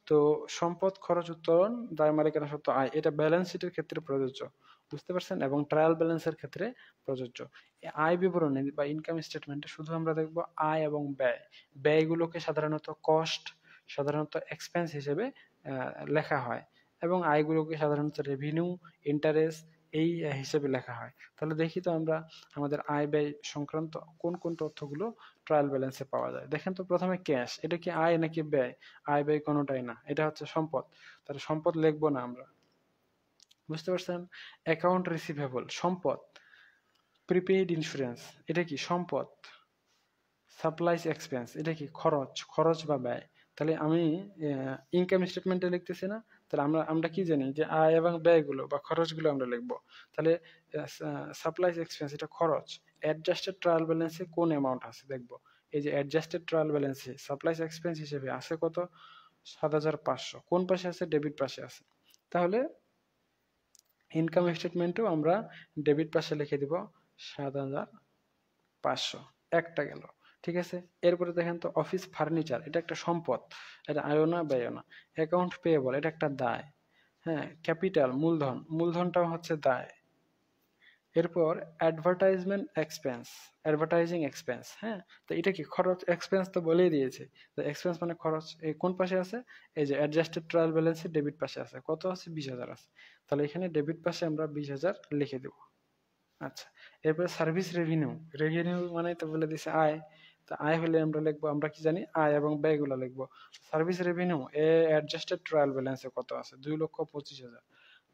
তো সম্পদ, খরচ, উত্তোলন, দায় মালিকানা সত্ত্ব, আয়, এটা ব্যালেন্স শিটের ক্ষেত্রে প্রযোজ্য, বুঝতে পারছেন, এবং ট্রায়াল ব্যালেন্সের ক্ষেত্রে প্রযোজ্য। আয় বিবরণী বা ইনকাম স্টেটমেন্টে শুধু আমরা দেখব আয় এবং ব্যয়। ব্যয়গুলোকে সাধারণত কস্ট, সাধারণত এক্সপেন্স হিসেবে লেখা হয়, এবং আয়গুলোকে সাধারণত রেভিনিউ, ইন্টারেস্ট এই হিসেবে লেখা হয়। তাহলে দেখি তো আমরা আমাদের আয় ব্যয় সংক্রান্ত কোন কোন তথ্যগুলো ট্রায়াল ব্যালেন্সে পাওয়া যায়। দেখেন তো প্রথমে ক্যাশ, এটা কি আয় নাকি ব্যয়, আয় ব্যয় কোনোটাই না, এটা হচ্ছে সম্পদ, তাহলে সম্পদ লিখবো না আমরা, বুঝতে পারছেন। অ্যাকাউন্ট রিসিভেবল সম্পদ, প্রিপেইড ইন্স্যুরেন্স এটা কি সম্পদ, সাপ্লাইস এক্সপেন্স এটা কি খরচ, খরচ বা ব্যয়। তাহলে আমি ইনকাম স্টেটমেন্টে লিখতেছি না, তাহলে আমরা আমরা কি জানি যে আয় এবং ব্যয়গুলো বা খরচগুলো আমরা লিখবো। তাহলে সাপ্লাইস এক্সপেন্স এটা খরচ, অ্যাডজাস্টেড ট্রায়াল ব্যালেন্সে কোন অ্যামাউন্ট আছে দেখবো। এই যে অ্যাডজাস্টেড ট্রায়াল ব্যালেন্সে সাপ্লাইস এক্সপেন্স হিসেবে আছে কত, 7,500, কোন পাশে আছে, ডেবিট পাশে আছে, তাহলে ইনকাম স্টেটমেন্টেও আমরা ডেবিট পাশে লিখে দিব 7,500, একটা গেল। ঠিক আছে। এরপরে দেখেন তো অফিস ফার্নিচার, এটা একটা সম্পদ, এটা আয়ও না ব্যয়ও না। অ্যাকাউন্ট পেয়েবল এটা একটা দায়, হ্যাঁ। ক্যাপিটাল মূলধন, মূলধনটাও হচ্ছে দায়। এরপর অ্যাডভার্টাইজমেন্ট এক্সপেন্স, অ্যাডভার্টাইজিং এক্সপেন্স, হ্যাঁ। তো এটা কি খরচ, এক্সপেন্স তো বলেই দিয়েছে, তো এক্সপেন্স মানে খরচ। এই কোন পাশে আছে, এই যে অ্যাডজাস্টেড ট্রায়াল ব্যালেন্সে ডেবিট পাশে আছে, কত আছে, 20,000 আছে, তাহলে এখানে ডেবিট পাশে আমরা 20,000 লিখে দেব। আচ্ছা, এরপরে সার্ভিস রেভিনিউ, রেভিনিউ মানে তো বলে দিছে আয়, তো আয় হলে আমরা লিখবো, আমরা কি জানি আয় এবং ব্যয়গুলো লিখবো। সার্ভিস রেভিনিউ এ অ্যাডজাস্টেড ট্রায়াল ব্যালেন্সে কত আছে, 2,25,000,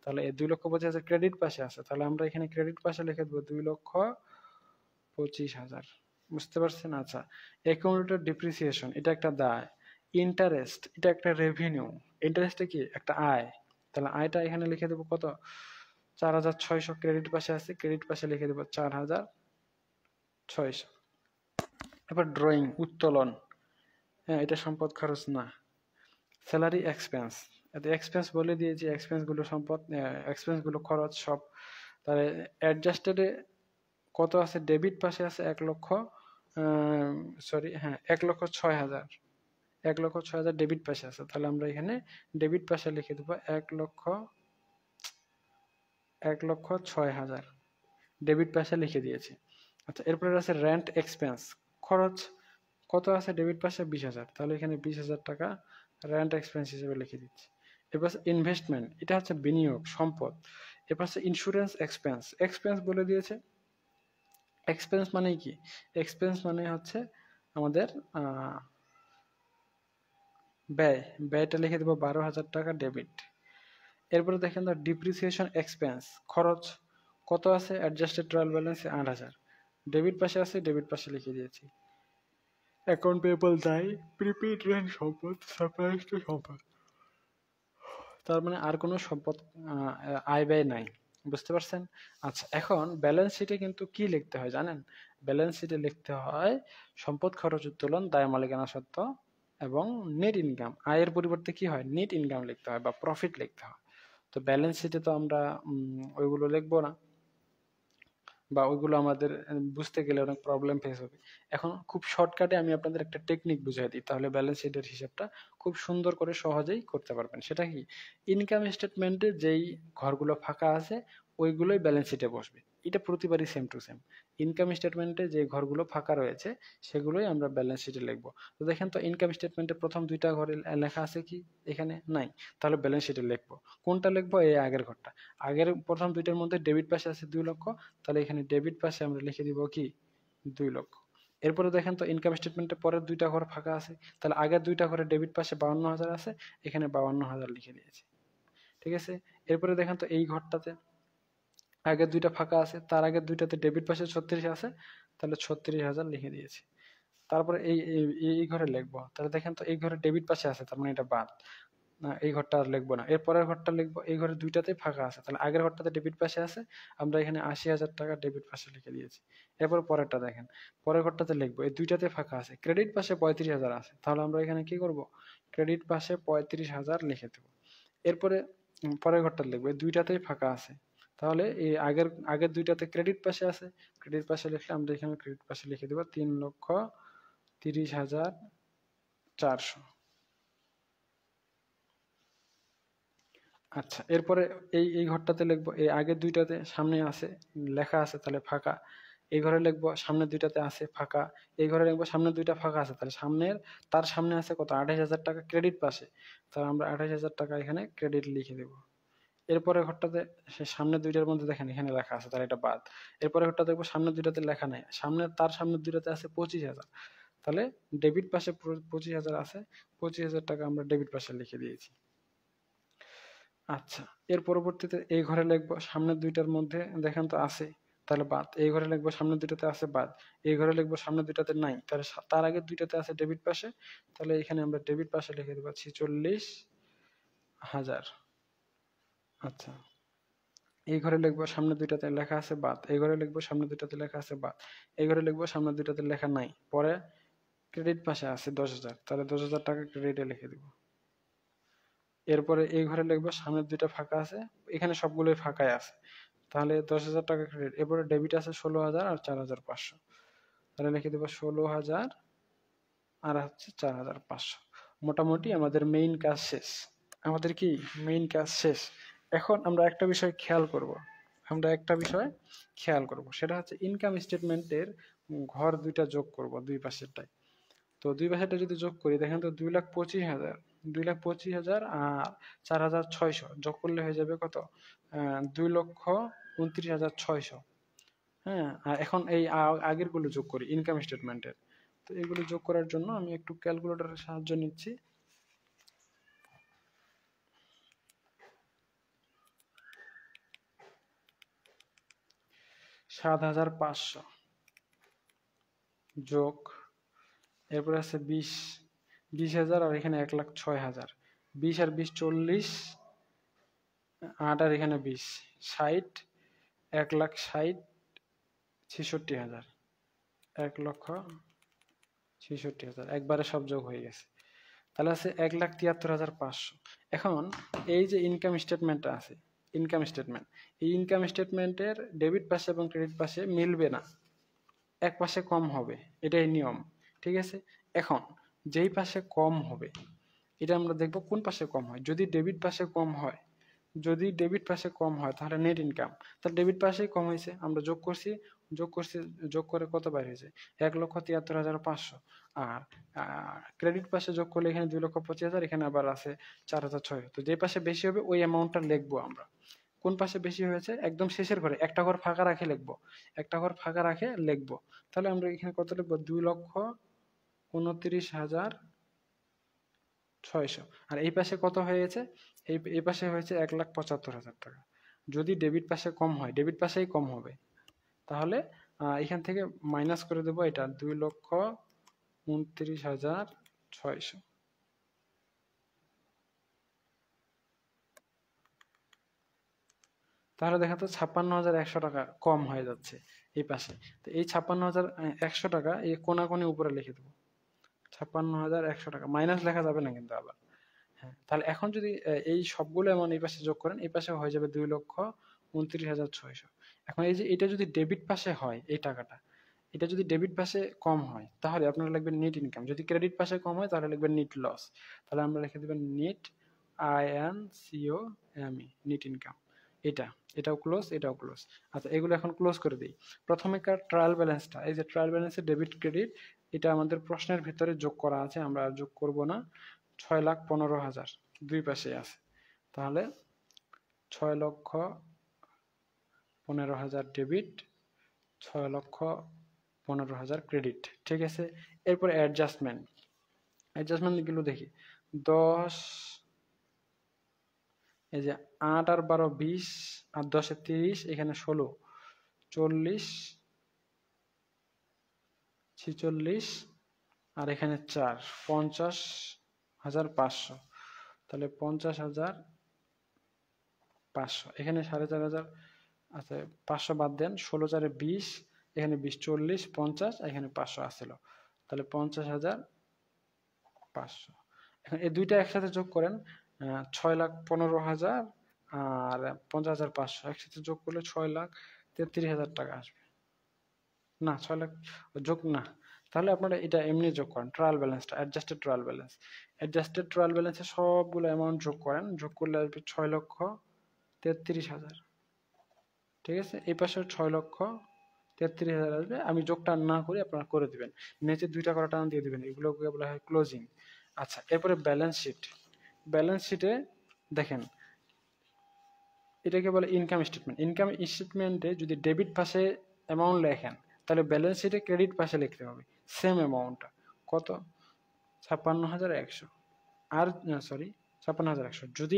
তাহলে এই 2,25,000 ক্রেডিট পাশে আছে, তাহলে আমরা এখানে ক্রেডিট পাশে লিখে দেবো 2,25,000, বুঝতে পারছেন। আচ্ছা, অ্যাকাউন্টেড ডিপ্রিসিয়েশন এটা একটা দায়। ইন্টারেস্ট এটা একটা রেভিনিউ, ইন্টারেস্টটা কি একটা আয়, তাহলে আয়টা এখানে লিখে দেবো কত, 4,600 ক্রেডিট পাশে আছে, ক্রেডিট পাশে লিখে দেবো 4,600। এবার ড্রয়িং, উত্তোলন, হ্যাঁ এটা সম্পদ খরচ না। স্যালারি এক্সপেন্স, এতে এক্সপেন্স বলে দিয়েছি, এক্সপেন্স গুলো সম্পদ, এক্সপেন্স গুলো খরচ সব। তাহলে অ্যাডজাস্টেডে কত আছে, ডেবিট পাশে আছে 1,00,000, সরি হ্যাঁ 1,06,000, 1,06,000 ডেবিট পাশে আছে, তাহলে আমরা এখানে ডেবিট পাশে লিখে দেবো 1,06,000 ডেবিট পাশে লিখে দিয়েছি। আচ্ছা, এরপরে আছে রেন্ট এক্সপেন্স, খরচ, কত আছে ডেবিট পাশে, 20,000, তাহলে এখানে 20,000 টাকা রেন্ট এক্সপেন্স হিসেবে লিখে দিচ্ছি। এরপর ইনভেস্টমেন্ট, এটা হচ্ছে বিনিয়োগ সম্পদ। এরপর হচ্ছে ইন্স্যুরেন্স এক্সপেন্স, এক্সপেন্স বলে দিয়েছে। এক্সপেন্স মানে কি? এক্সপেন্স মানে হচ্ছে আমাদের ব্যয়, ব্যয়টা লিখে দেবো 12,000 টাকা ডেবিট। এরপরে দেখেন তো ডিপ্রিসিয়েশন এক্সপেন্স, খরচ কত আছে, অ্যাডজাস্টেড ট্রায়াল ব্যালেন্সে 8,000, ডেবিট পাশে আছে, ডেবিট পাশে লিখে দিয়েছি। অ্যাকাউন্ট পেয়েবল দায়, প্রিপেইড রেন্ট সম্পদ, সাপ্লাইজ টু সম্পদ, তার মানে আর কোনো সম্পদ আয় ব্যয় নাই, বুঝতে পারছেন? আচ্ছা, এখন ব্যালেন্স শিটে কিন্তু কি লিখতে হয় জানেন? ব্যালেন্স শিটে লিখতে হয় সম্পদ খরচ উত্তোলন, দায় মালিকানা সত্ত্ব এবং নেট ইনকাম। আয়ের পরিবর্তে কি হয়, নেট ইনকাম লিখতে হয় বা প্রফিট লিখতে হয়। তো ব্যালেন্স শিটে তো আমরা ওইগুলো লিখবো না, বা ওইগুলো আমাদের বুঝতে গেলে অনেক প্রবলেম ফেস হবে। এখন খুব শর্টকাটে আমি আপনাদের একটা টেকনিক বুঝিয়ে দিই, তাহলে ব্যালেন্স শিটের হিসাবটা খুব সুন্দর করে সহজেই করতে পারবেন। সেটা কি, ইনকাম স্টেটমেন্টে যেই ঘরগুলো ফাঁকা আছে ওইগুলোই ব্যালেন্স শিটে বসবে। এটা প্রতিবারই সেম টু সেম। ইনকাম স্টেটমেন্টে যে ঘরগুলো ফাঁকা রয়েছে সেগুলোই আমরা ব্যালেন্স শিটে লিখবো। তো দেখেন তো ইনকাম স্টেটমেন্টে প্রথম দুইটা ঘরে লেখা আছে কি, এখানে নাই, তাহলে ব্যালেন্স শিটে লিখবো। কোনটা লিখবো, এই আগের ঘরটা। আগের প্রথম দুইটার মধ্যে ডেবিট পাশে আছে 2 লক্ষ, তাহলে এখানে ডেবিট পাশে আমরা লিখে দিব কি 2 লক্ষ। এরপরে দেখেন তো ইনকাম স্টেটমেন্টে পরের দুইটা ঘর ফাঁকা আছে, তাহলে আগের দুইটা ঘরে ডেবিট পাশে 52,000 আছে, এখানে 52,000 লিখে দিয়েছি। ঠিক আছে, এরপরে দেখেন তো এই ঘরটাতে আগের দুইটা ফাঁকা আছে, তার আগের দুইটাতে ডেবিট পাশে 36 আছে, তাহলে 36,000 লিখে দিয়েছি। তারপরে এই এই ঘরে লিখবো, তাহলে দেখেন তো এই ঘরে ডেবিট পাশে আছে, তার মানে এটা বাদ, না এই ঘরটা আর লিখবো না। এরপরের ঘরটা লিখবো, এই ঘরে দুইটাতেই ফাঁকা আছে, তাহলে আগের ঘরটাতে ডেবিট পাশে আছে, আমরা এখানে 80,000 টাকা ডেবিট পাশে লিখে দিয়েছি। এরপর পরেরটা দেখেন, পরের ঘরটাতে লিখবো, এই দুইটাতে ফাঁকা আছে, ক্রেডিট পাশে 35,000 আছে, তাহলে আমরা এখানে কি করব, ক্রেডিট পাশে 35,000 লিখে দেবো। এরপরে পরের ঘরটা লিখবো, এই দুইটাতেই ফাঁকা আছে, তাহলে এই আগের আগের দুইটাতে ক্রেডিট পাশে আছে, ক্রেডিট পাশে লিখলে আমরা এখানে ক্রেডিট পাশে লিখে দেবো 3,30,400। আচ্ছা, এরপরে এই এই ঘরটাতে লিখবো, এই আগের দুইটাতে সামনে আছে লেখা আছে, তাহলে ফাঁকা। এই ঘরে লিখবো সামনের দুইটাতে আছে ফাঁকা, এই ঘরে লিখবো সামনের দুইটা ফাঁকা আছে, তাহলে সামনের তার সামনে আছে কত, 28,000 টাকা ক্রেডিট পাশে, তাহলে আমরা 28,000 টাকা এখানে ক্রেডিট লিখে দেবো। এরপরে ঘরটাতে সে সামনের দুইটার মধ্যে দেখেন এখানে লেখা আছে, তাহলে এটা বাদ। এরপরে ঘরটা দেখবো সামনের দুইটাতে লেখা নাই, তার সামনের দুইটাতে আছে 25,000, তাহলে ডেবিট পাশে 25,000 আছে, 25,000 টাকা আমরা ডেবিট পাশে লিখে দিয়েছি। আচ্ছা, এর পরবর্তীতে এই ঘরে লিখবো সামনের দুইটার মধ্যে দেখেন তো আছে, তাহলে বাদ। এই ঘরে লিখবো সামনের দুইটাতে আছে, বাদ। এই ঘরে লিখবো সামনের দুইটাতে নাই, তাহলে তার আগের দুইটাতে আছে ডেবিট পাশে, তাহলে এখানে আমরা ডেবিট পাশে লিখে দেবো 46,000। আচ্ছা, এই ঘরে লিখবো সামনের দুইটাতে লেখা আছে, বাদ। এই ঘরে লিখবো সামনের দুইটাতে লেখা আছে, বাদ। এই ঘরে লিখবো সামনের দুইটাতে লেখা নাই, পরে ক্রেডিট পাশে আছে 10,000, তাহলে 10,000 টাকা ক্রেডিটে লিখে দিব। এরপরে এই ঘরে লিখবো সামনের দুইটা ফাঁকা আছে, এখানে সবগুলোই ফাঁকাই আছে, তাহলে 10,000 টাকা ক্রেডিট। এরপরে ডেবিট আছে 16,000 আর 4,500, তাহলে লিখে দেবো 16,000 আর হচ্ছে 4,500। মোটামুটি আমাদের মেইন কাজ শেষ। আমাদের কি মেইন কাজ শেষ। এখন আমরা একটা বিষয় খেয়াল করব, সেটা হচ্ছে ইনকাম স্টেটমেন্টের ঘর দুইটা যোগ করব দুই পাশেরটাই। তো দুই পাশেরটা যদি যোগ করি দেখেন তো 2,25,000, 2,25,000 আর 4,600 যোগ করলে হয়ে যাবে কত, 2,29,600। হ্যাঁ, আর এখন এই আগের গুলো যোগ করি ইনকাম স্টেটমেন্টের। তো এগুলো যোগ করার জন্য আমি একটু ক্যালকুলেটরের সাহায্য নিচ্ছি। 7,500 যোগ, এরপরে আছে 20,000 আর এখানে 1,06,000, 20 আর 20 40, 8 আর এখানে 20, 60, 1,60,000, 66,000, 1,66,000 একবারে সব যোগ হয়ে গেছে, তাহলে আছে 1,73,500। এখন এই যে ইনকাম স্টেটমেন্টটা আছে, ইনকাম স্টেটমেন্ট, এই ইনকাম স্টেটমেন্টের ডেবিট পাশে এবং ক্রেডিট পাশে মিলবে না, এক পাশে কম হবে, এটাই নিয়ম। ঠিক আছে, এখন যেই পাশে কম হবে এটা আমরা দেখব কোন পাশে কম হয়। যদি ডেবিট পাশে কম হয়, তাহলে নেট ইনকাম, তাহলে ডেবিট পাশেই কম হয়েছে, আমরা যোগ করছি যোগ করছি, যোগ করে কত বাইর হয়েছে 1,73,500। আর ক্রেডিট পাশে যোগ করলে এখানে 2,25,000, এখানে আবার আছে 4,600। তো যে পাশে বেশি হবে ওই অ্যামাউন্টটা লিখবো আমরা। কোন পাশে বেশি হয়েছে একদম শেষের ঘরে, একটা ঘর ফাঁকা রাখে লিখবো, একটা ঘর ফাঁকা রাখে লিখবো। তাহলে আমরা এখানে কত লিখবো 2,29,600। আর এই পাশে কত হয়েছে, এই পাশে হয়েছে 1,75,000 টাকা। যদি ডেবিট পাশে কম হয়, ডেবিট পাশেই কম হবে, তাহলে এখান থেকে মাইনাস করে দেবো এটা 2,29,600। তাহলে দেখা তো 56,100 টাকা কম হয়ে যাচ্ছে এই পাশে। তো এই 56,100 টাকা এই কোনাকুনি উপরে লিখে দেবো, 56,100 টাকা, মাইনাস লেখা যাবে না কিন্তু আবার। হ্যাঁ, তাহলে এখন যদি এই সবগুলো এমন এই পাশে যোগ করেন, এই পাশে হয়ে যাবে 2,29,600। এখন এই যে এটা যদি ডেবিট পাশে হয়, এই টাকাটা, এটা যদি ডেবিট পাশে কম হয় তাহলে আপনারা লিখবেন নেট ইনকাম, যদি ক্রেডিট পাশে কম হয় তাহলে লিখবেন নেট লস। তাহলে আমরা লিখে দেবেন নেট INCOME, নেট ইনকাম। এটাও ক্লোজ, এটাও ক্লোজ। আচ্ছা, এগুলো এখন ক্লোজ করে দিই। প্রথমে কার ট্রায়াল ব্যালেন্সটা, এই যে ট্রায়াল ব্যালেন্সে ডেবিট ক্রেডিট, এটা আমাদের প্রশ্নের ভিতরে যোগ করা আছে, আমরা আর যোগ করব না। 6,15,000 দুই পাশে আছে, তাহলে 6,15,000 ডেবিট, 6,15,000 ক্রেডিট। ঠিক আছে, এরপরে অ্যাডজাস্টমেন্ট গুলো দেখি। 10, এই যে 8 আর 12 20, আর 10 এ 30, এখানে 16, 40, 46, আর এখানে 4, 50,500। তাহলে 50,500, এখানে 4,500। আচ্ছা, 500 বাদ দেন, 16 4 20, এখানে 20, 40, 50, এখানে 500 আসছিল, তাহলে 50,500। এখন এই দুইটা একসাথে যোগ করেন, 6,15,000 আর 50,500 একসাথে যোগ করলে 6,33,000 টাকা আসবে। না, 6 লাখ যোগ না, তাহলে আপনারা এটা এমনি যোগ করেন, ট্রায়াল ব্যালেন্সটা, অ্যাডজাস্টেড ট্রায়াল ব্যালেন্সে সবগুলো অ্যামাউন্ট যোগ করেন, যোগ করলে আসবে 6,33,000। ঠিক আছে, এই পাশে 6,33,000 আসবে। আমি যোগটা না করি, আপনারা করে দিবেন, নিচে দুইটা করে টান দিয়ে দিবেন, এগুলোকে বলা হয় ক্লোজিং। আচ্ছা, এরপরে ব্যালেন্স শিটে দেখেন, এটাকে বলে ইনকাম স্টেটমেন্টে যদি ডেবিট পাশে অ্যামাউন্ট লেখেন, তাহলে ব্যালেন্স শিটে ক্রেডিট পাশে লিখতে হবে সেম অ্যামাউন্টটা। কত? 56,100। আর সরি, 56,100। যদি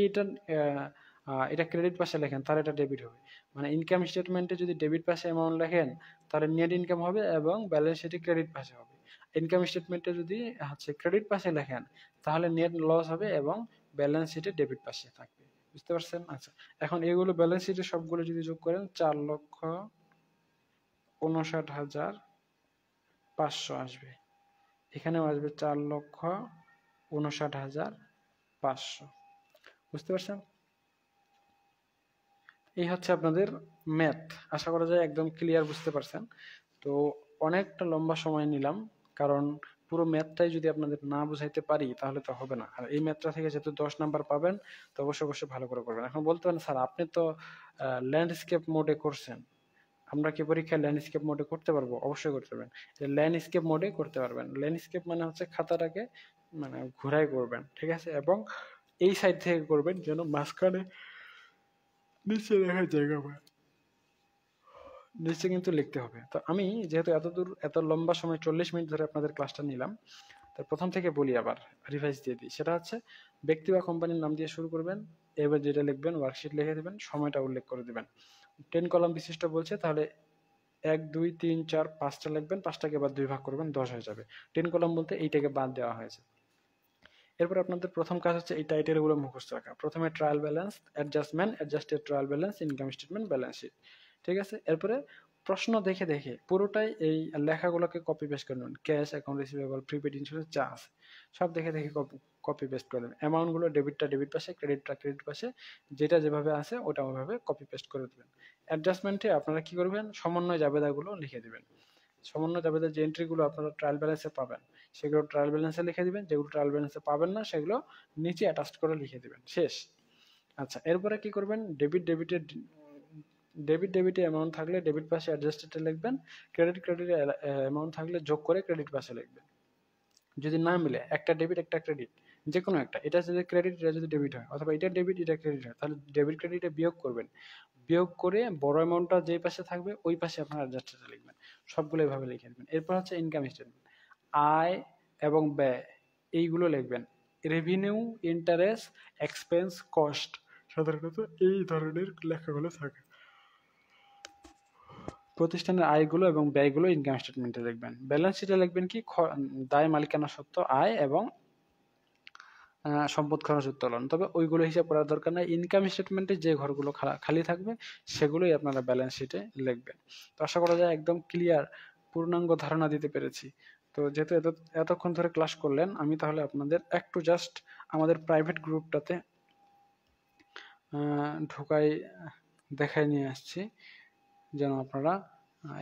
এটা ক্রেডিট পাশে লেখেন তাহলে এটা ডেবিট হবে। মানে ইনকাম স্টেটমেন্টে যদি ডেবিট পাশে অ্যামাউন্ট লেখেন তাহলে নেট ইনকাম হবে এবং ব্যালেন্স শিটে ক্রেডিট পাশে হবে। ইনকাম স্টেটমেন্টে যদি ক্রেডিট পাশে লেখেন তাহলে নেট লস হবে এবং ব্যালেন্স শিটে ডেবিট পাশে থাকবে। বুঝতে পারছেন? আচ্ছা, এখন এগুলো ব্যালেন্স শিটে সবগুলো যদি যোগ করেন 4,59,500 আসবে। এখানেও আসবে 4,59,500। বুঝতে পারছেন? এই হচ্ছে আপনাদের ম্যাথ। আশা করা যায় একদম ক্লিয়ার বুঝতে পারছেন। তো অনেকটা লম্বা সময় নিলাম, কারণ পুরো ম্যাথটাই যদি আপনাদের না বুঝাইতে পারি তাহলে তো হবে না। আর এই ম্যাথটা থেকে যেহেতু 10 নাম্বার পাবেন, তো অবশ্যই ভালো করে করবেন। এখন বলতে পারেন, স্যার আপনি তো ল্যান্ডস্কেপ মোডে করছেন, আমরা কি পরীক্ষায় ল্যান্ডস্কেপ মোডে করতে পারবো? অবশ্যই করতে পারবেন। ল্যান্ডস্কেপ মোডে করতে পারবেন। ল্যান্ডস্কেপ মানে হচ্ছে খাতাটাকে মানে ঘুরাই করবেন, ঠিক আছে, এবং এই সাইড থেকে করবেন যেন মাঝখানে নিচে দেখার জায়গা পায়, নিচে কিন্তু লিখতে হবে। তো আমি যেহেতু এত লম্বা সময় 40 মিনিট ধরে আপনাদের ক্লাসটা নিলাম, তো প্রথম থেকে বলি, আবার রিভাইজ দিয়ে দিই। সেটা হচ্ছে ব্যক্তি বা কোম্পানির নাম দিয়ে শুরু করবেন, এবার যেটা লিখবেন ওয়ার্কশিট লিখে দেবেন, সময়টা উল্লেখ করে দেবেন। 10 কলাম বিশিষ্ট বলছে, তাহলে 1 2 3 4 5টা লিখবেন, 5টাকে এবার 2 ভাগ করবেন, 10 হয়ে যাবে। 10 কলাম বলতে এইটাকে বাদ দেওয়া হয়েছে। এরপর আপনাদের প্রথম কাজ হচ্ছে এই টাইটেলগুলো মুখস্থ রাখা। প্রথমে trial balance, adjusted trial balance, income statement, balance sheet. ঠিক আছে, এরপরে প্রশ্ন দেখে দেখে পুরোটাই এই লেখাগুলোকে কপি পেস্ট করে নেবেন। Cash, account receivable, prepaid, insurance যা আছে সব দেখে দেখে কপি পেস্ট করে দেবেন। অ্যামাউন্টগুলো ডেবিটটা ডেবিট পাশে, ক্রেডিটটা ক্রেডিট পাশে, যেটা যেভাবে আছে ওটা ওইভাবে কপি পেস্ট করে দেবেন। অ্যাডজাস্টমেন্টে আপনারা কি করবেন, সমন্বয় জাবেদাগুলো লিখে দেবেন। সমন্বয় জাবেদার যে এন্ট্রিগুলো আপনারা ট্রায়াল ব্যালেন্সে পাবেন সেগুলো ট্রায়াল ব্যালেন্সে লিখে দিবেন, যেগুলো ট্রায়াল ব্যালেন্সে পাবেন না সেগুলো নিচে অ্যাটাচড করে লিখে দিবেন, শেষ। আচ্ছা, এরপরে কি করবেন, ডেবিটের ডেবিটে অ্যামাউন্ট থাকলে ডেবিট পাশে অ্যাডজাস্টেডে লিখবেন, ক্রেডিটে অ্যামাউন্ট থাকলে যোগ করে ক্রেডিট পাশে লিখবেন। যদি না মিলে, একটা ডেবিট একটা ক্রেডিট, যে কোনো একটা, এটা যদি ক্রেডিট এটা যদি ডেবিট হয়, অথবা এটা ডেবিট এটা ক্রেডিট হয়, তাহলে ডেবিট ক্রেডিটে বিয়োগ করবেন, বিয়োগ করে বড় অ্যামাউন্টটা যেই পাশে থাকবে ওই পাশে আপনার অ্যাডজাস্টেডে লিখবেন। সবগুলো এভাবে লিখে দেবেন। এরপর হচ্ছে ইনকাম স্টেটমেন্ট, আয় এবং ব্যয় এইগুলো লিখবেন। রেভিনিউ, ইন্টারেস্ট, এক্সপেন্স, কস্ট, সাধারণত এই ধরনের লেখাগুলো থাকে। প্রতিষ্ঠানের আয়গুলো এবং ব্যয়গুলো ইনকাম স্টেটমেন্টে লিখবেন। ব্যালেন্স শিটে লিখবেন কি, দায়, মালিকানা সত্ত্ব, আয় এবং সম্পদ, খরচ, উত্তোলন। তবে ওইগুলো হিসাব করার দরকার নাই। ইনকাম স্টেটমেন্টে যে ঘরগুলো খালি থাকবে সেগুলোই আপনারা ব্যালেন্স শিটে লিখবেন। তো আশা করা যায় একদম ক্লিয়ার, পূর্ণাঙ্গ ধারণা দিতে পেরেছি। তো যেহেতু এতক্ষণ ধরে ক্লাস করলেন, আমি তাহলে আপনাদের একটু জাস্ট আমাদের প্রাইভেট গ্রুপটাতে ঢোকাই দেখাই নিয়ে আসছি, যেন আপনারা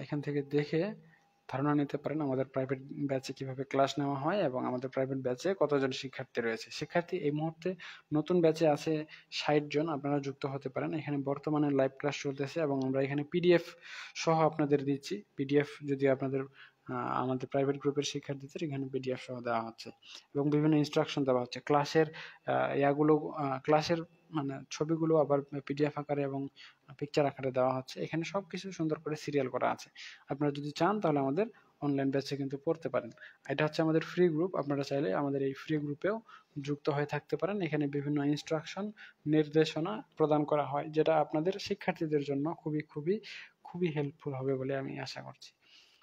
এখান থেকে দেখে ধারণা নিতে পারেন আমাদের প্রাইভেট ব্যাচে কিভাবে ক্লাস নেওয়া হয় এবং আমাদের প্রাইভেট ব্যাচে কতজন শিক্ষার্থী রয়েছে। শিক্ষার্থী এই মুহূর্তে নতুন ব্যাচে আছে 60 জন, আপনারা যুক্ত হতে পারেন। এখানে বর্তমানে লাইভ ক্লাস চলতেছে এবং আমরা এখানে পিডিএফ সহ আপনাদের দিচ্ছি। পিডিএফ যদি আপনাদের আমাদের প্রাইভেট গ্রুপের শিক্ষার্থীদের এখানে পিডিএফ সহ দেওয়া হচ্ছে এবং বিভিন্ন ইনস্ট্রাকশন দেওয়া হচ্ছে। ক্লাসের ক্লাসের মানে ছবিগুলো আবার পিডিএফ আকারে এবং পিকচার আকারে দেওয়া হচ্ছে। এখানে সবকিছু সুন্দর করে সিরিয়াল করা আছে। আপনারা যদি চান তাহলে আমাদের অনলাইন ব্যাচে কিন্তু পড়তে পারেন। এটা হচ্ছে আমাদের ফ্রি গ্রুপ, আপনারা চাইলে আমাদের এই ফ্রি গ্রুপেও যুক্ত হয়ে থাকতে পারেন। এখানে বিভিন্ন ইনস্ট্রাকশন, নির্দেশনা প্রদান করা হয়, যেটা আপনাদের শিক্ষার্থীদের জন্য খুবই খুবই খুবই হেল্পফুল হবে বলে আমি আশা করছি।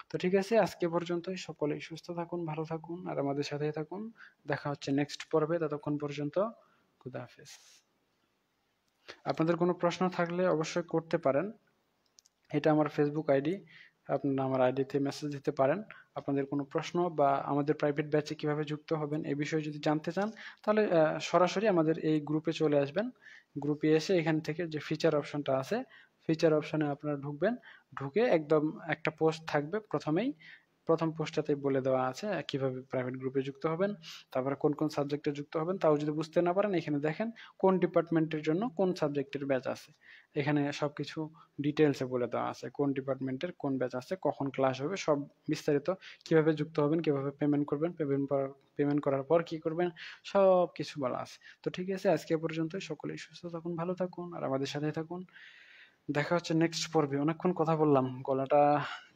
তো ঠিক আছে, আজকে পর্যন্তই। সকলেই সুস্থ থাকুন, ভালো থাকুন আর আমাদের সাথেই থাকুন। দেখা হচ্ছে নেক্সট পর্বে। ততক্ষণ পর্যন্ত খুদা হাফেজ। আপনাদের কোনো প্রশ্ন থাকলে অবশ্যই করতে পারেন। এটা আমার ফেসবুক আইডি, আপনারা আমার আইডিতে মেসেজ দিতে পারেন। আপনাদের কোনো প্রশ্ন বা আমাদের প্রাইভেট ব্যাচে কিভাবে যুক্ত হবেন এই বিষয়ে যদি জানতে চান, তাহলে সরাসরি আমাদের এই গ্রুপে চলে আসবেন। গ্রুপে এসে এখান থেকে যে ফিচার অপশনটা আছে, ফিচার অপশনে আপনারা ঢুকবেন। ঢুকে একদম একটা পোস্ট থাকবে প্রথমেই, প্রথম পোস্টটাতে বলে দেওয়া আছে কিভাবে প্রাইভেট গ্রুপে যুক্ত হবেন, তারপরে কোন কোন সাবজেক্টে যুক্ত হবেন। তাও যদি বুঝতে না পারেন, এখানে দেখেন কোন ডিপার্টমেন্টের জন্য কোন সাবজেক্টের ব্যাচ আছে। এখানে সবকিছু ডিটেলসে বলে দেওয়া আছে, কোন ডিপার্টমেন্টের কোন ব্যাচ আছে, কখন ক্লাস হবে, সব বিস্তারিত। কিভাবে যুক্ত হবেন, কিভাবে পেমেন্ট করবেন, পেমেন্ট করার পর কি করবেন, সব কিছু বলা আছে। তো ঠিক আছে, আজকে পর্যন্ত। সকলেই সুস্থ থাকুন, ভালো থাকুন আর আমাদের সাথে থাকুন। দেখা হচ্ছে নেক্সট পর্বে। অনেকক্ষণ কথা বললাম, গলাটা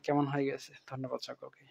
কেমন হয়ে গেছে। ধন্যবাদ সকলকে।